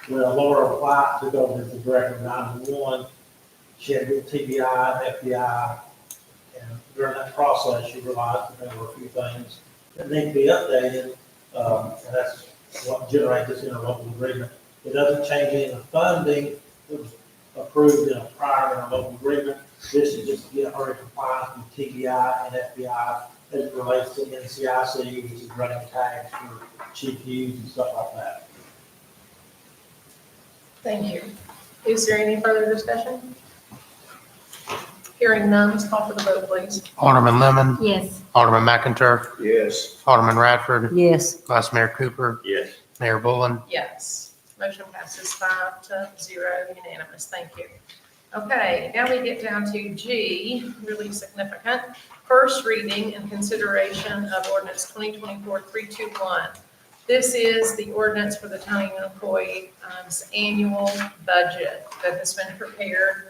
When Laura White took over as the director of 911, she had good TBI and FBI, and during that process, she realized that there were a few things that need to be updated, and that's what generated this interlocal agreement. It doesn't change any of the funding. It was approved in a prior interlocal agreement. This is just to get her in compliance with TBI and FBI as it relates to NCIC, which is running tags for GPUs and stuff like that. Thank you. Is there any further discussion? Hearing none, let's call for the vote, please. Alderman Lemon, Yes. Alderman McInturf, Yes. Alderman Radford, Yes. Vice Mayor Cooper, Yes. Mayor Bullen. Yes. Motion passes 5-0 unanimous. Thank you. Okay, now we get down to G, really significant. First reading and consideration of ordinance 2024-321. This is the ordinance for the town of Unicoi annual budget that has been prepared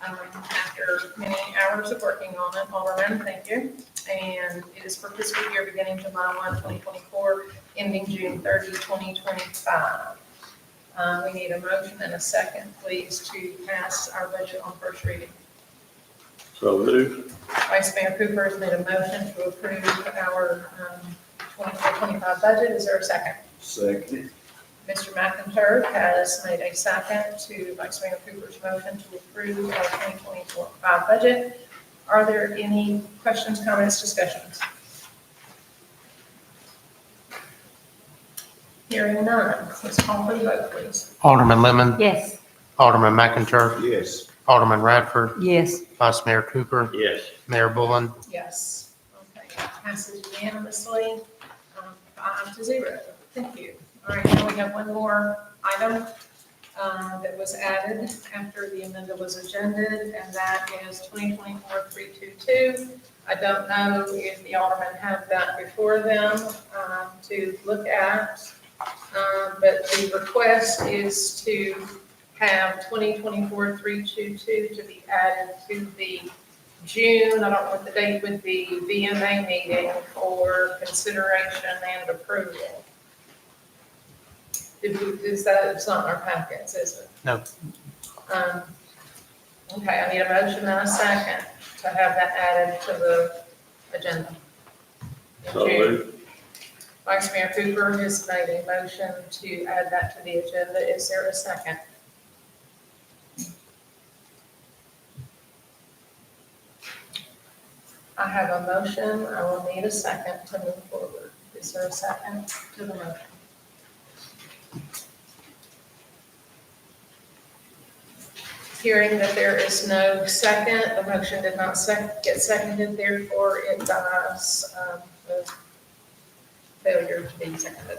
after many hours of working on it. Alderman, thank you. And it is for fiscal year beginning July 1, 2024, ending June 30, 2025. We need a motion and a second, please, to pass our budget on first reading. So moved. Vice Mayor Cooper has made a motion to approve our 24-25 budget. Is there a second? Second. Mr. McInturf has made a second to Vice Mayor Cooper's motion to approve our 2024-25 budget. Are there any questions, comments, discussions? Hearing none, let's call for the vote, please. Alderman Lemon, Yes. Alderman McInturf, Yes. Alderman Radford, Yes. Vice Mayor Cooper, Yes. Mayor Bullen. Yes. Okay, passes unanimously, 5-0. Thank you. All right, now we have one more item that was added after the amendment was agended, and that is 2024-322. I don't know if the aldermen have that before them to look at, but the request is to have 2024-322 to be added to the June, I don't know what the date would be, BMA meeting for consideration and approval. Is that, it's not in our packets, is it? No. Okay, I need a motion and a second to have that added to the agenda. in So June. moved. Vice Mayor Cooper has made a motion to add that to the agenda. Is there a second? I have a motion. I will need a second to move forward. Is there a second to the motion? Hearing that there is no second, the motion did not get seconded, therefore it dies, with failure to be seconded.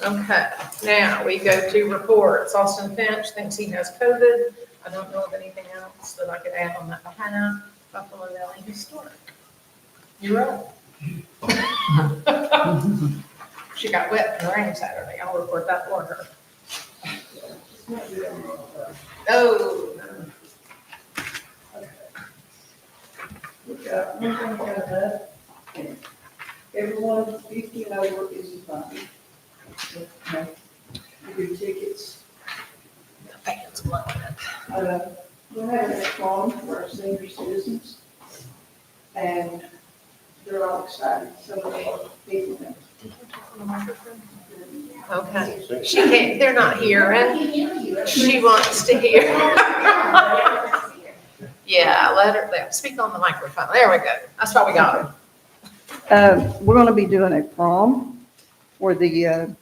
Okay, now we go to reports. Austin Finch thinks he has COVID. I don't know of anything else that I could add on that behalf. Buffalo Valley Historic. You're up. She got wet in the rain Saturday. I'll report that for her. Oh, Look out, one thing about that, everyone 50 and over is fine. Your tickets, the fan's blowing it. we're having a forum for our senior citizens, and they're all excited, some of the people that. Okay, she can't, they're not hearing. She wants to hear. Yeah, let her, speak on the microphone. There we go. That's what we got. We're gonna be doing a prom for the,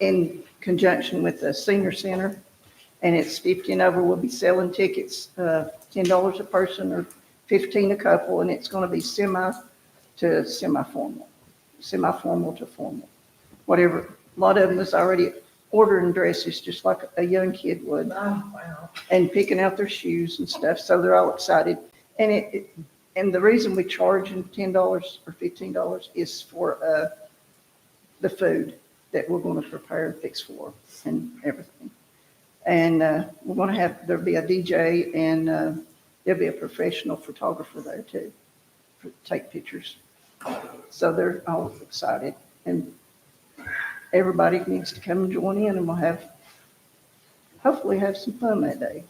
in conjunction with the senior center, and it's 50 and over. We'll be selling tickets, $10 a person or 15 a couple, and it's gonna be semi to semi-formal to formal, whatever. A lot of them is already ordering dresses just like a young kid would, Oh, wow. and picking out their shoes and stuff, so they're all excited. And and the reason we charge them $10 or $15 is for the food that we're going to prepare and fix for and everything. And we're going to have, there'll be a DJ, and there'll be a professional photographer there too, to take pictures. So they're all excited, and everybody needs to come and join in, and we'll hopefully have some fun that day.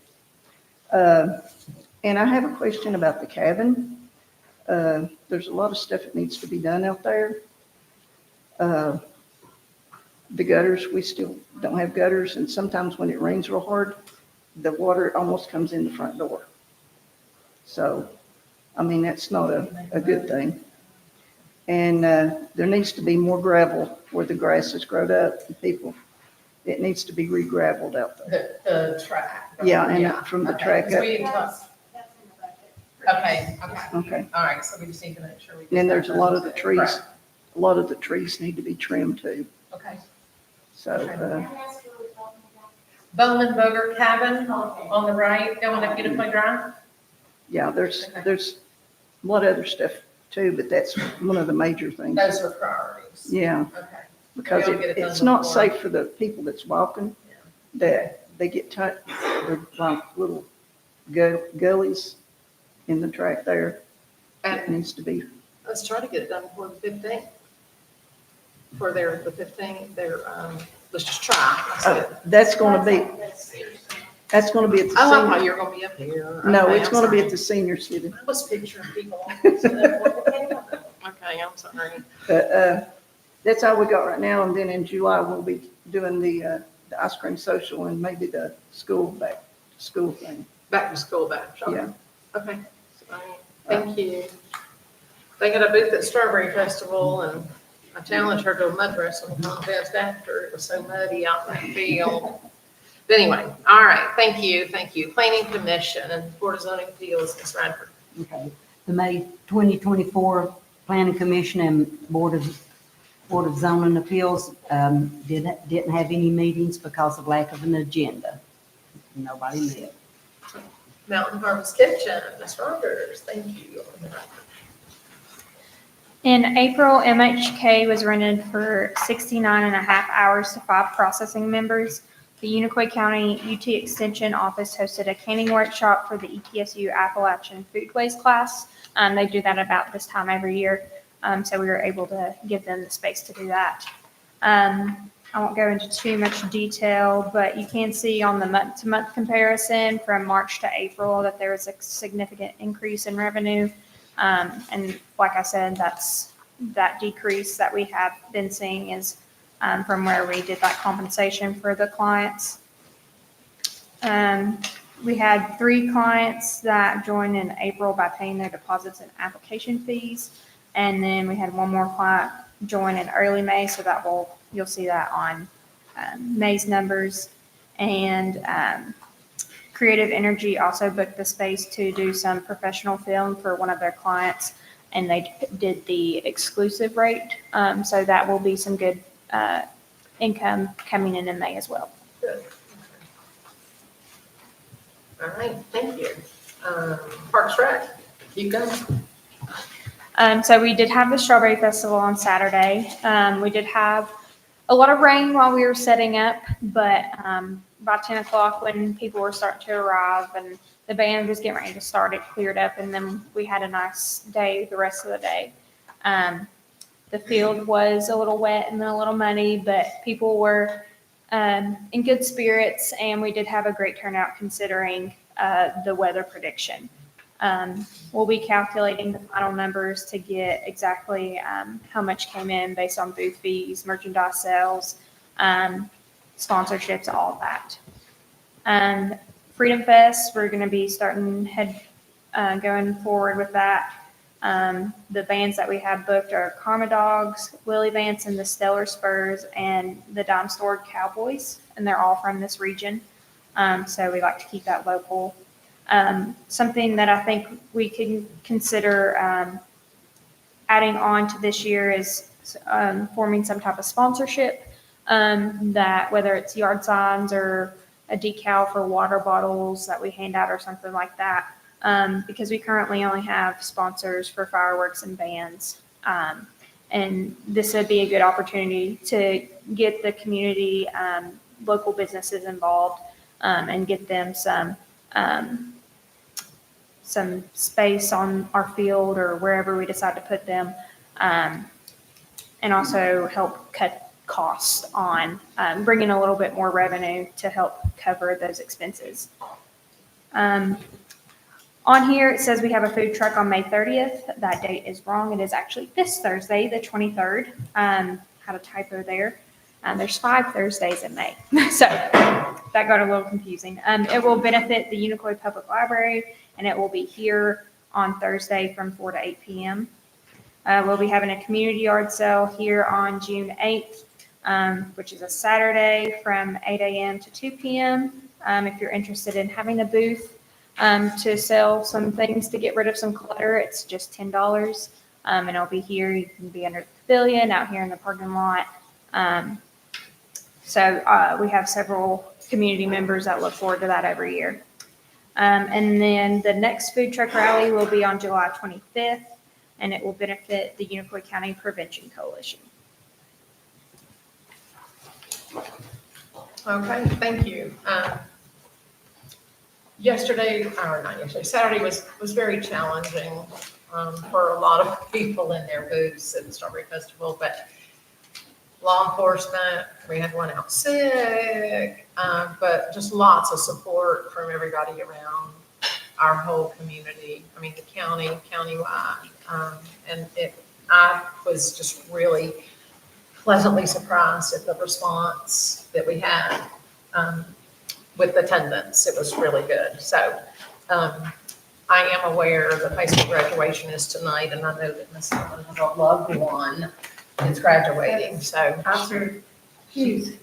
And I have a question about the cabin. There's a lot of stuff that needs to be done out there. The gutters, we still don't have gutters, and sometimes when it rains real hard, the water almost comes in the front door. So, I mean, that's not a good thing. And there needs to be more gravel where the grass has grown up, and it needs to be re-gravelled out there. The track. Yeah, and from the Okay, track so up. we didn't talk- That's in the budget. Okay, okay. Okay. All right, so we just need to make sure we. And then there's a lot of the Right. trees, need to be trimmed too. Okay. So, Bowman Bogart Cabin on the right, going up Beautiful Drive. yeah, there's a lot of other stuff too, but that's one of the major things. Those are priorities. Yeah, Okay. because We'll get it done it's not before. safe for the people that's walking, that they get touched, they're like little gullies in the track there. It And needs to be, let's try to get it done before the 15th. For the 15th, let's just try. That's it. that's gonna be at the Oh, I thought senior. you were gonna be up here. No, Okay, it's I'm gonna be sorry. at the senior city. I was picturing people. Okay, I'm sorry. But that's all we got right now, and then in July, we'll be doing the ice cream social and maybe the back to school thing. Back to school batch. Okay. Yeah. Okay. All right. Thank you. They got a booth at Strawberry Festival, and I challenged her to a mud wrestling contest after it was so muddy out in that field. But anyway, all right, thank you. Planning Commission and Board of Zoning Appeals, Ms. Radford. Okay. The May 2024 Planning Commission and Board of Zoning Appeals didn't have any meetings because of lack of an agenda. Nobody met. Mountain Harvest Kitchen, Ms. Rogers, thank you. In April, MHK was rented for 69 and a half hours to 5 processing members. The Unicoi County UT Extension Office hosted a canning workshop for the ETSU Appalachian Foodways class. They do that about this time every year, so we were able to give them the space to do that. I won't go into too much detail, but you can see on the month-to-month comparison from March to April that there was a significant increase in revenue. And like I said, that decrease that we have been seeing is from where we did that compensation for the clients. We had 3 clients that joined in April by paying their deposits and application fees. And then we had one more client join in early May, so you'll see that on May's numbers. And Creative Energy also booked the space to do some professional film for one of their clients, and they did the exclusive rate. So that will be some good income coming in May as well. Good. All right, thank you. Parks Rec, keep going. So we did have the Strawberry Festival on Saturday. We did have a lot of rain while we were setting up, but by 10 o'clock when people were starting to arrive and the band was getting ready to start, it cleared up, and then we had a nice day the rest of the day. The field was a little wet and a little muddy, but people were in good spirits, and we did have a great turnout considering the weather prediction. We'll be calculating the final numbers to get exactly how much came in based on booth fees, merchandise sales, sponsorships, all of that. Freedom Fest, we're going to be going forward with that. The bands that we have booked are Karma Dogs, Willie Vance and the Stellar Spurs, and the Dime Store Cowboys, and they're all from this region. So we like to keep that local. Something that I think we can consider adding on to this year is forming some type of sponsorship, that whether it's yard signs or a decal for water bottles that we hand out or something like that, because we currently only have sponsors for fireworks and bands. And this would be a good opportunity to get the community, local businesses involved, and get them some space on our field or wherever we decide to put them, and also help cut costs on bringing a little bit more revenue to help cover those expenses. On here, it says we have a food truck on May 30th. That date is wrong. It is actually this Thursday, the 23rd. Had a typo there. There's 5 Thursdays in May. So that got a little confusing. It will benefit the Unicoi Public Library, and it will be here on Thursday from 4 to 8 p.m. We'll be having a community yard sale here on June 8th, which is a Saturday from 8 a.m. to 2 p.m. If you're interested in having a booth to sell some things to get rid of some clutter, it's just $10. And it'll be here. You can be under the pavilion, out here in the parking lot. So we have several community members that look forward to that every year. And then the next food truck rally will be on July 25th, and it will benefit the Unicoi County Prevention Coalition. Okay, thank you. Saturday was very challenging for a lot of people in their booths at the Strawberry Festival, but law enforcement, we had one out sick, but just lots of support from everybody around our whole community. I mean, the countywide, and I was just really pleasantly surprised at the response that we had with attendance. It was really good. So I am aware the high school graduation is tonight, and I know that Miss Ellen has a loved one is graduating. So she's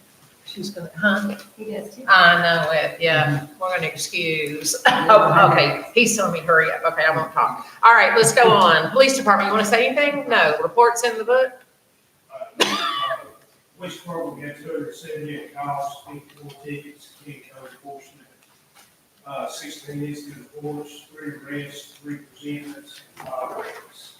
gonna, huh? He does too. I know it. Yeah, we're gonna excuse. Oh, okay. He's telling me hurry up. Okay, I won't talk. All right, let's go on. Police department, you want to say anything? No. Reports in the book. Police department got 278 calls, 54 tickets, 10 code enforcement, 16 incident reports, 3 arrests, 3 presentments, and 5 arrests.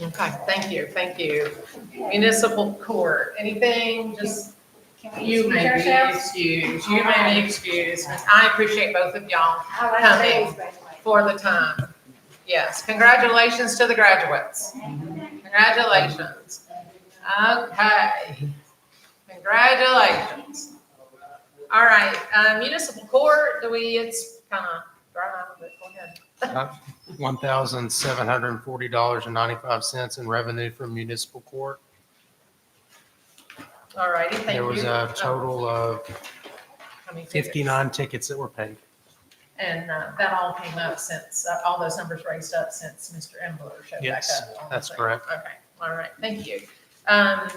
Okay, thank you, thank you. Municipal court, anything, just, Can we you excuse may be ourselves? excused, you may be excused. I appreciate both of y'all I like coming today's, for the time. Yes, congratulations to the graduates. Congratulations. Okay, congratulations. All right, municipal court, it's kind of dry out, but go ahead. $1,740.95 in revenue from municipal court. All righty, thank you. There was a total of How many tickets? 59 tickets that were paid. And that all came up since, all those numbers raised up since Mr. Embler showed back Yes, up. on the that's thing. correct. Okay, all right, thank you. You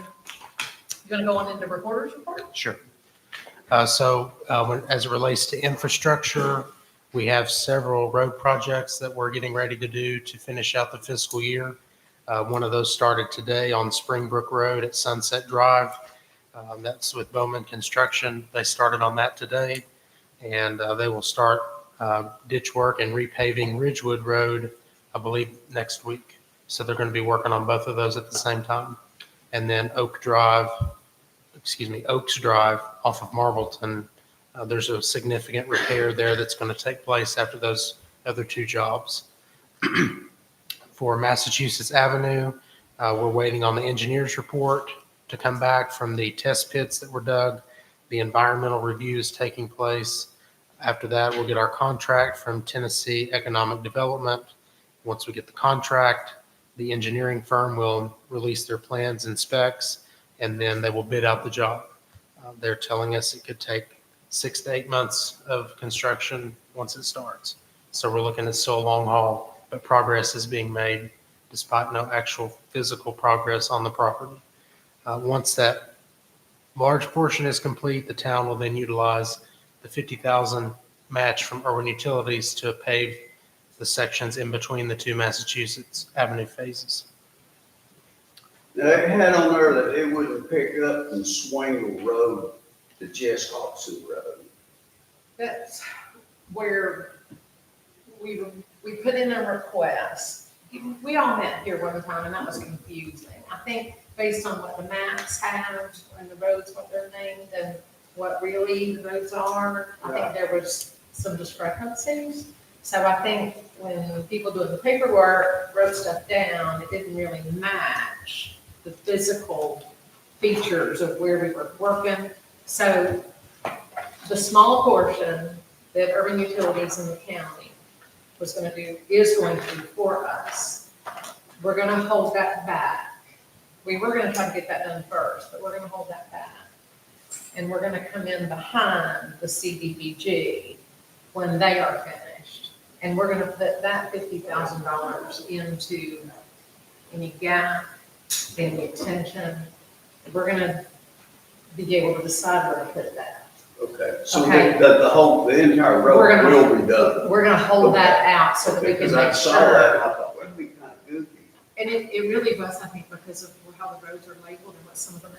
gonna go on into reporters report? Sure. As it relates to infrastructure, we have several road projects that we're getting ready to do to finish out the fiscal year. One of those started today on Springbrook Road at Sunset Drive. That's with Bowman Construction. They started on that today, and they will start ditch work and repaving Ridgewood Road, I believe, next week. So they're going to be working on both of those at the same time. And then Oaks Drive off of Marbleton, there's a significant repair there that's going to take place after those other two jobs. For Massachusetts Avenue, we're waiting on the engineer's report to come back from the test pits that were dug. The environmental review is taking place. After that, we'll get our contract from Tennessee Economic Development. Once we get the contract, the engineering firm will release their plans and specs, and then they will bid out the job. They're telling us it could take 6 to 8 months of construction once it starts. So we're looking at still a long haul, but progress is being made despite no actual physical progress on the property. Once that large portion is complete, the town will then utilize the $50,000 match from Urban Utilities to pave the sections in between the two Massachusetts Avenue phases. Now, they had on there that it wouldn't pick up from Swingle Road to Jess Hobson Road. That's where we put in a request. We all met here one time and that was confusing. I think based on what the maps have and the roads, what they're named and what really the roads are, I think there was some discrepancies. So I think when people doing the paperwork wrote stuff down, it didn't really match the physical features of where we were working. So the small portion that Urban Utilities in the county is going to do for us, we're going to hold that back. We were going to try to get that done first, but we're going to hold that back. And we're going to come in behind the CDBG when they are finished. And we're going to put that $50,000 into any gap, any attention. We're going to be able to decide where to put that. Okay, so Okay. the entire road We're gonna- will be done. We're going to hold that out so that we can Because I make saw that, sure. and I thought, that'd be kind of goofy. And it really was, I think, because of how the roads are labeled and what some of them are.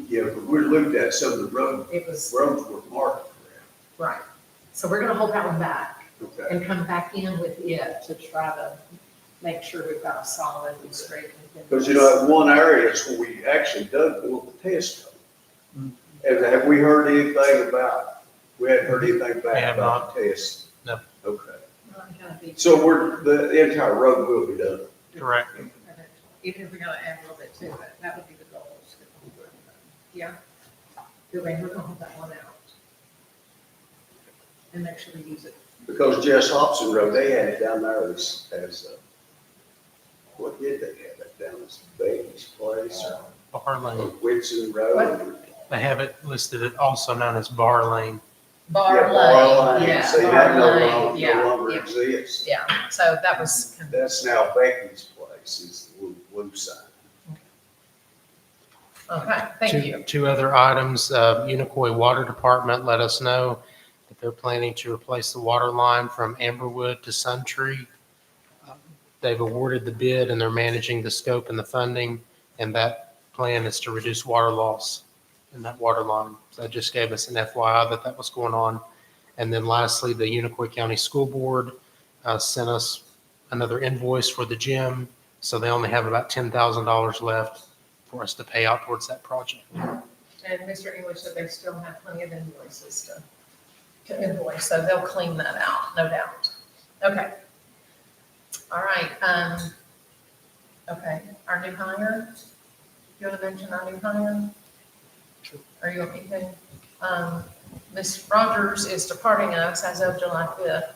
Yeah, but we looked at some of the roads It was, were marked right. So we're going to hold that one back correct. Okay. and come back in with it to try to make sure we've got a solid and straight. Because in one area is where we actually dug the test hole. And have we heard anything about, we hadn't heard anything We back have about the test? No. Okay. So the entire road will be done. Correct. Even if we're going to add a little bit to it, that would be the goal. Yeah. You're right, we're going to hold that one out. And make sure we use it. Because Jess Hobson Road, they had it down there as what did they have it down as Baby's Place or Bar Lane. Whitson Road? They have it listed as also known as Bar Lane. Bar Bar Lane, yeah. See, Bar that no Lane, yeah, longer yeah. exists. Yeah, so that was, That's now Becky's Place is the blue sign. okay, thank you. Two other items, Unicoi Water Department let us know that they're planning to replace the water line from Amberwood to Suntree. They've awarded the bid and they're managing the scope and the funding, and that plan is to reduce water loss in that water line. So that just gave us an FYI that was going on. And then lastly, the Unicoi County School Board sent us another invoice for the gym. So they only have about $10,000 left for us to pay out towards that project. And Mr. English said they still have plenty of invoices to invoice, so they'll clean that out, no doubt. Okay. All right, okay, our new hire, you want to mention our new hire? Are you okay? Ms. Rogers is departing us as of July 5th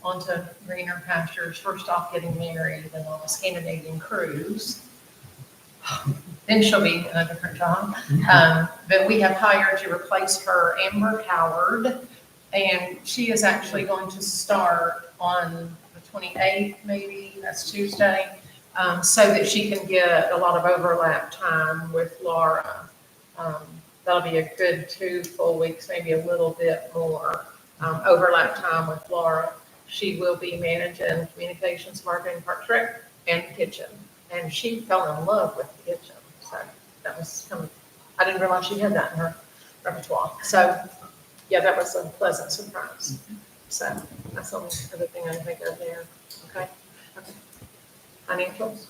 onto greener pastures, first off getting married and on a Scandinavian cruise. Then she'll be in a different job. But we have hired to replace her Amber Howard, and she is actually going to start on the 28th, maybe, that's Tuesday, so that she can get a lot of overlap time with Laura. That'll be a good 2 full weeks, maybe a little bit more, overlap time with Laura. She will be managing communications, marketing, parks, rec, and kitchen. And she fell in love with the kitchen. So that was kind of, I didn't realize she had that in her repertoire. So, yeah, that was a pleasant surprise. So that's the only other thing I can think of there. Okay. Financials?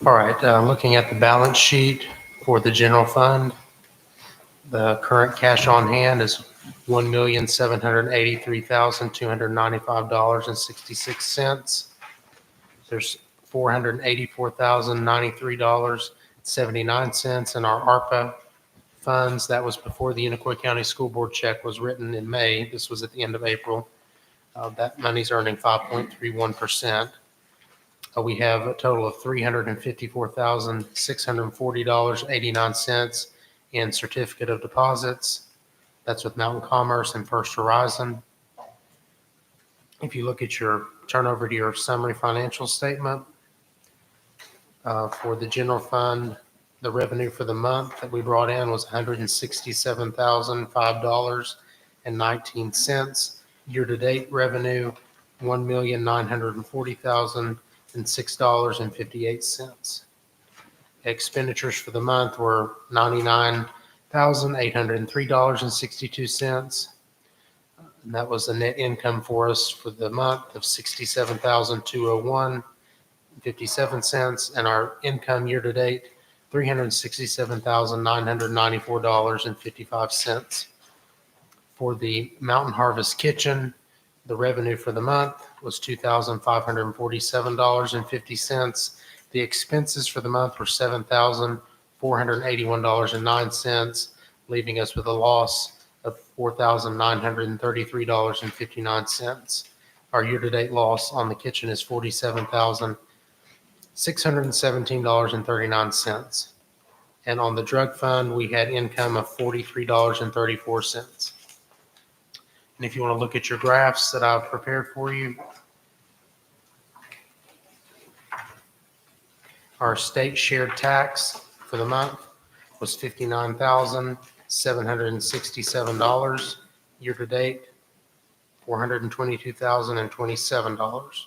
All right, looking at the balance sheet for the general fund, the current cash on hand is $1,783,295.66. There's $484,093.79 in our ARPA funds. That was before the Unicoi County School Board check was written in May. This was at the end of April. That money's earning 5.31%. We have a total of $354,640.89 in certificate of deposits. That's with Mountain Commerce and First Horizon. If you look at turn over to your summary financial statement, for the general fund, the revenue for the month that we brought in was $167,005.19. Year-to-date revenue, $1,940,006.58. Expenditures for the month were $99,803.62. And that was a net income for us for the month of $67,201.57. And our income year-to-date, $367,994.55. For the Mountain Harvest Kitchen, the revenue for the month was $2,547.50. The expenses for the month were $7,481.09, leaving us with a loss of $4,933.59. Our year-to-date loss on the kitchen is $47,617.39. And on the drug fund, we had income of $43.34. And if you want to look at your graphs that I've prepared for you, our state shared tax for the month was $59,767. Year to date, $422,027.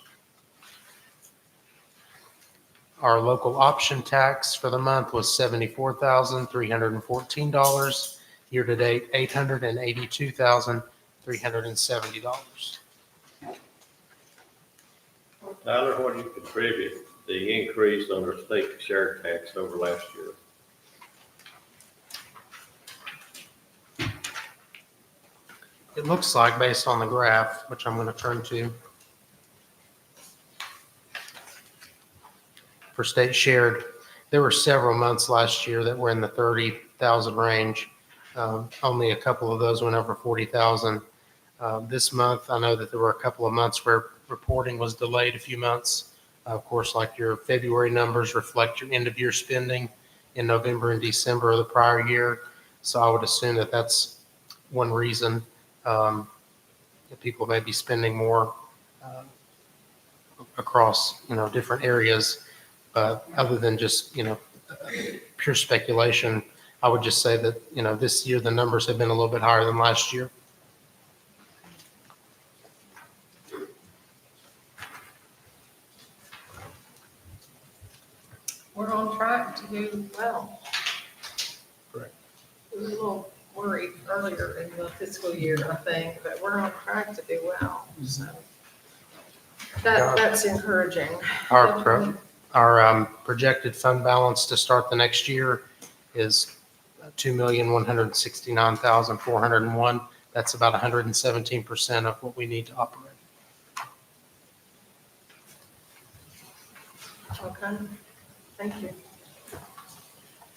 Our local option tax for the month was $74,314. Year to date, $882,370. Tyler, what do you contribute the increase on the state share tax over last year? It looks like, based on the graph, which I'm going to turn to, for state shared, there were several months last year that were in the 30,000 range. Only a couple of those went over 40,000. This month, I know that there were a couple of months where reporting was delayed a few months. Of course, like your February numbers reflect your end of year spending in November and December of the prior year. So I would assume that that's one reason that people may be spending more across, different areas. But other than just, pure speculation, I would just say that, this year the numbers have been a little bit higher than last year. We're on track to do well. Correct. We were a little worried earlier in the fiscal year, I think, but we're on track to do well, so. That's encouraging. Our projected fund balance to start the next year is 2,169,401. That's about 117% of what we need to operate. Okay, thank you.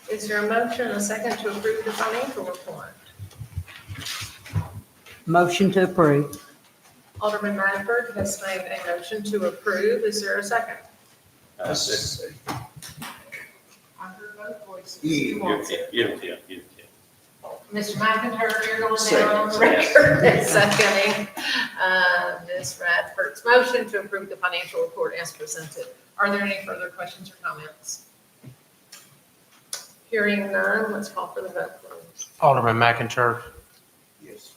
Is there a motion, a second to approve the financial report? Motion to approve. Alderman Radford has made a motion to approve. Is there a second? I heard both voices. Who wants it? Mr. McIntyre, you're going down on the record as seconding Ms. Radford's motion to approve the financial report as presented. Are there any further questions or comments? Hearing none, let's call for the vote, please. Alderman McIntyre, Yes.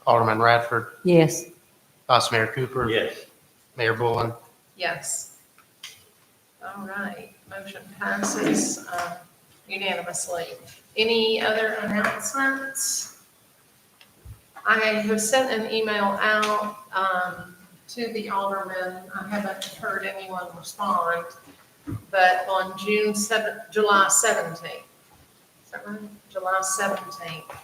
Alderman Radford, Yes. Vice Mayor Cooper, Yes. Mayor Bullen. Yes. All right, motion passes unanimously. Any other announcements? I have sent an email out to the aldermen. I haven't heard anyone respond, but on July 17th, is that right? July 17th,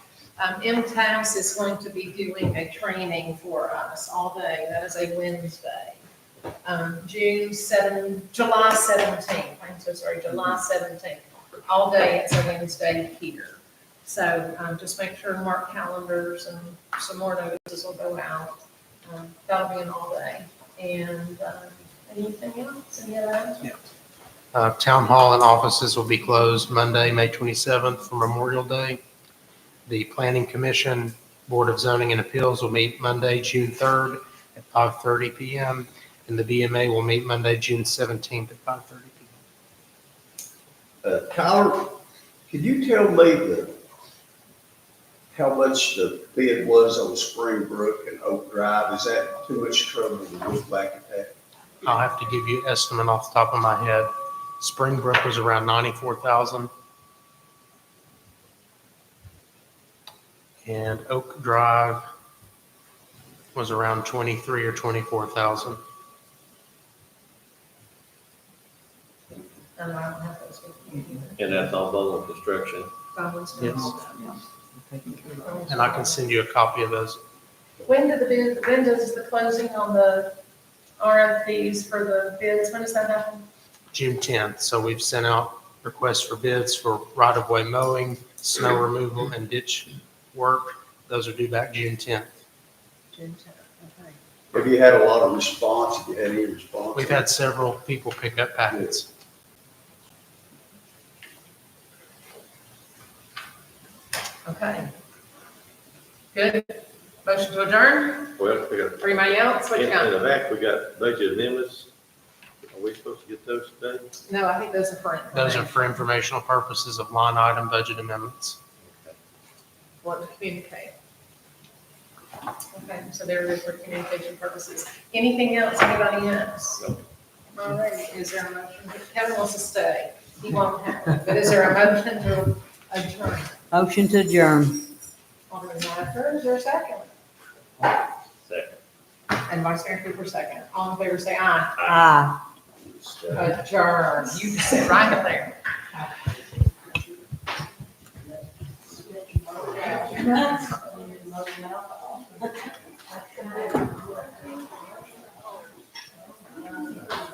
MTAS is going to be doing a training for us all day. That is a Wednesday. July 17th, I'm so sorry, July 17th. All day, it's a Wednesday here. So just make sure to mark calendars and some more notices will go out. That'll be an all day. And anything else? Any other announcements? Town hall and offices will be closed Monday, May 27th for Memorial Day. The Planning Commission, Board of Zoning and Appeals will meet Monday, June 3rd at 5:30 PM. And the BMA will meet Monday, June 17th at 5:30 PM. Tyler, could you tell me how much the bid was on Springbrook and Oak Drive? Is that too much trouble to look back at that? I'll have to give you an estimate off the top of my head. Springbrook was around 94,000. And Oak Drive was around 23 or 24,000. And I don't have those with me either. And that's all Bowman Construction. Yes. And I can send you a copy of those. When does the closing on the RFPs for the bids, when does that happen? June 10th. So we've sent out requests for bids for right-of-way mowing, snow removal, and ditch work. Those are due back June 10th. June 10th, okay. Have you had a lot of response? Have you had any response? We've had several people pick up packets. Okay. Good. Motion to adjourn? Well, we got, Anybody else? What you in got? the back, we got budget amendments. Are we supposed to get those today? No, I think those are for. Those are for informational purposes of line item budget amendments. Want to communicate. Okay, so they're there for communication purposes. Anything else, anybody else? No. All right, is there a motion? Kevin wants to stay. He won't have it, but is there a motion to adjourn? Motion to adjourn. Alderman Radford, is there a second? Second. And Vice Mayor Cooper, second. All in favor, say aye. Aye. Adjourn. You just sit right up there. Okay.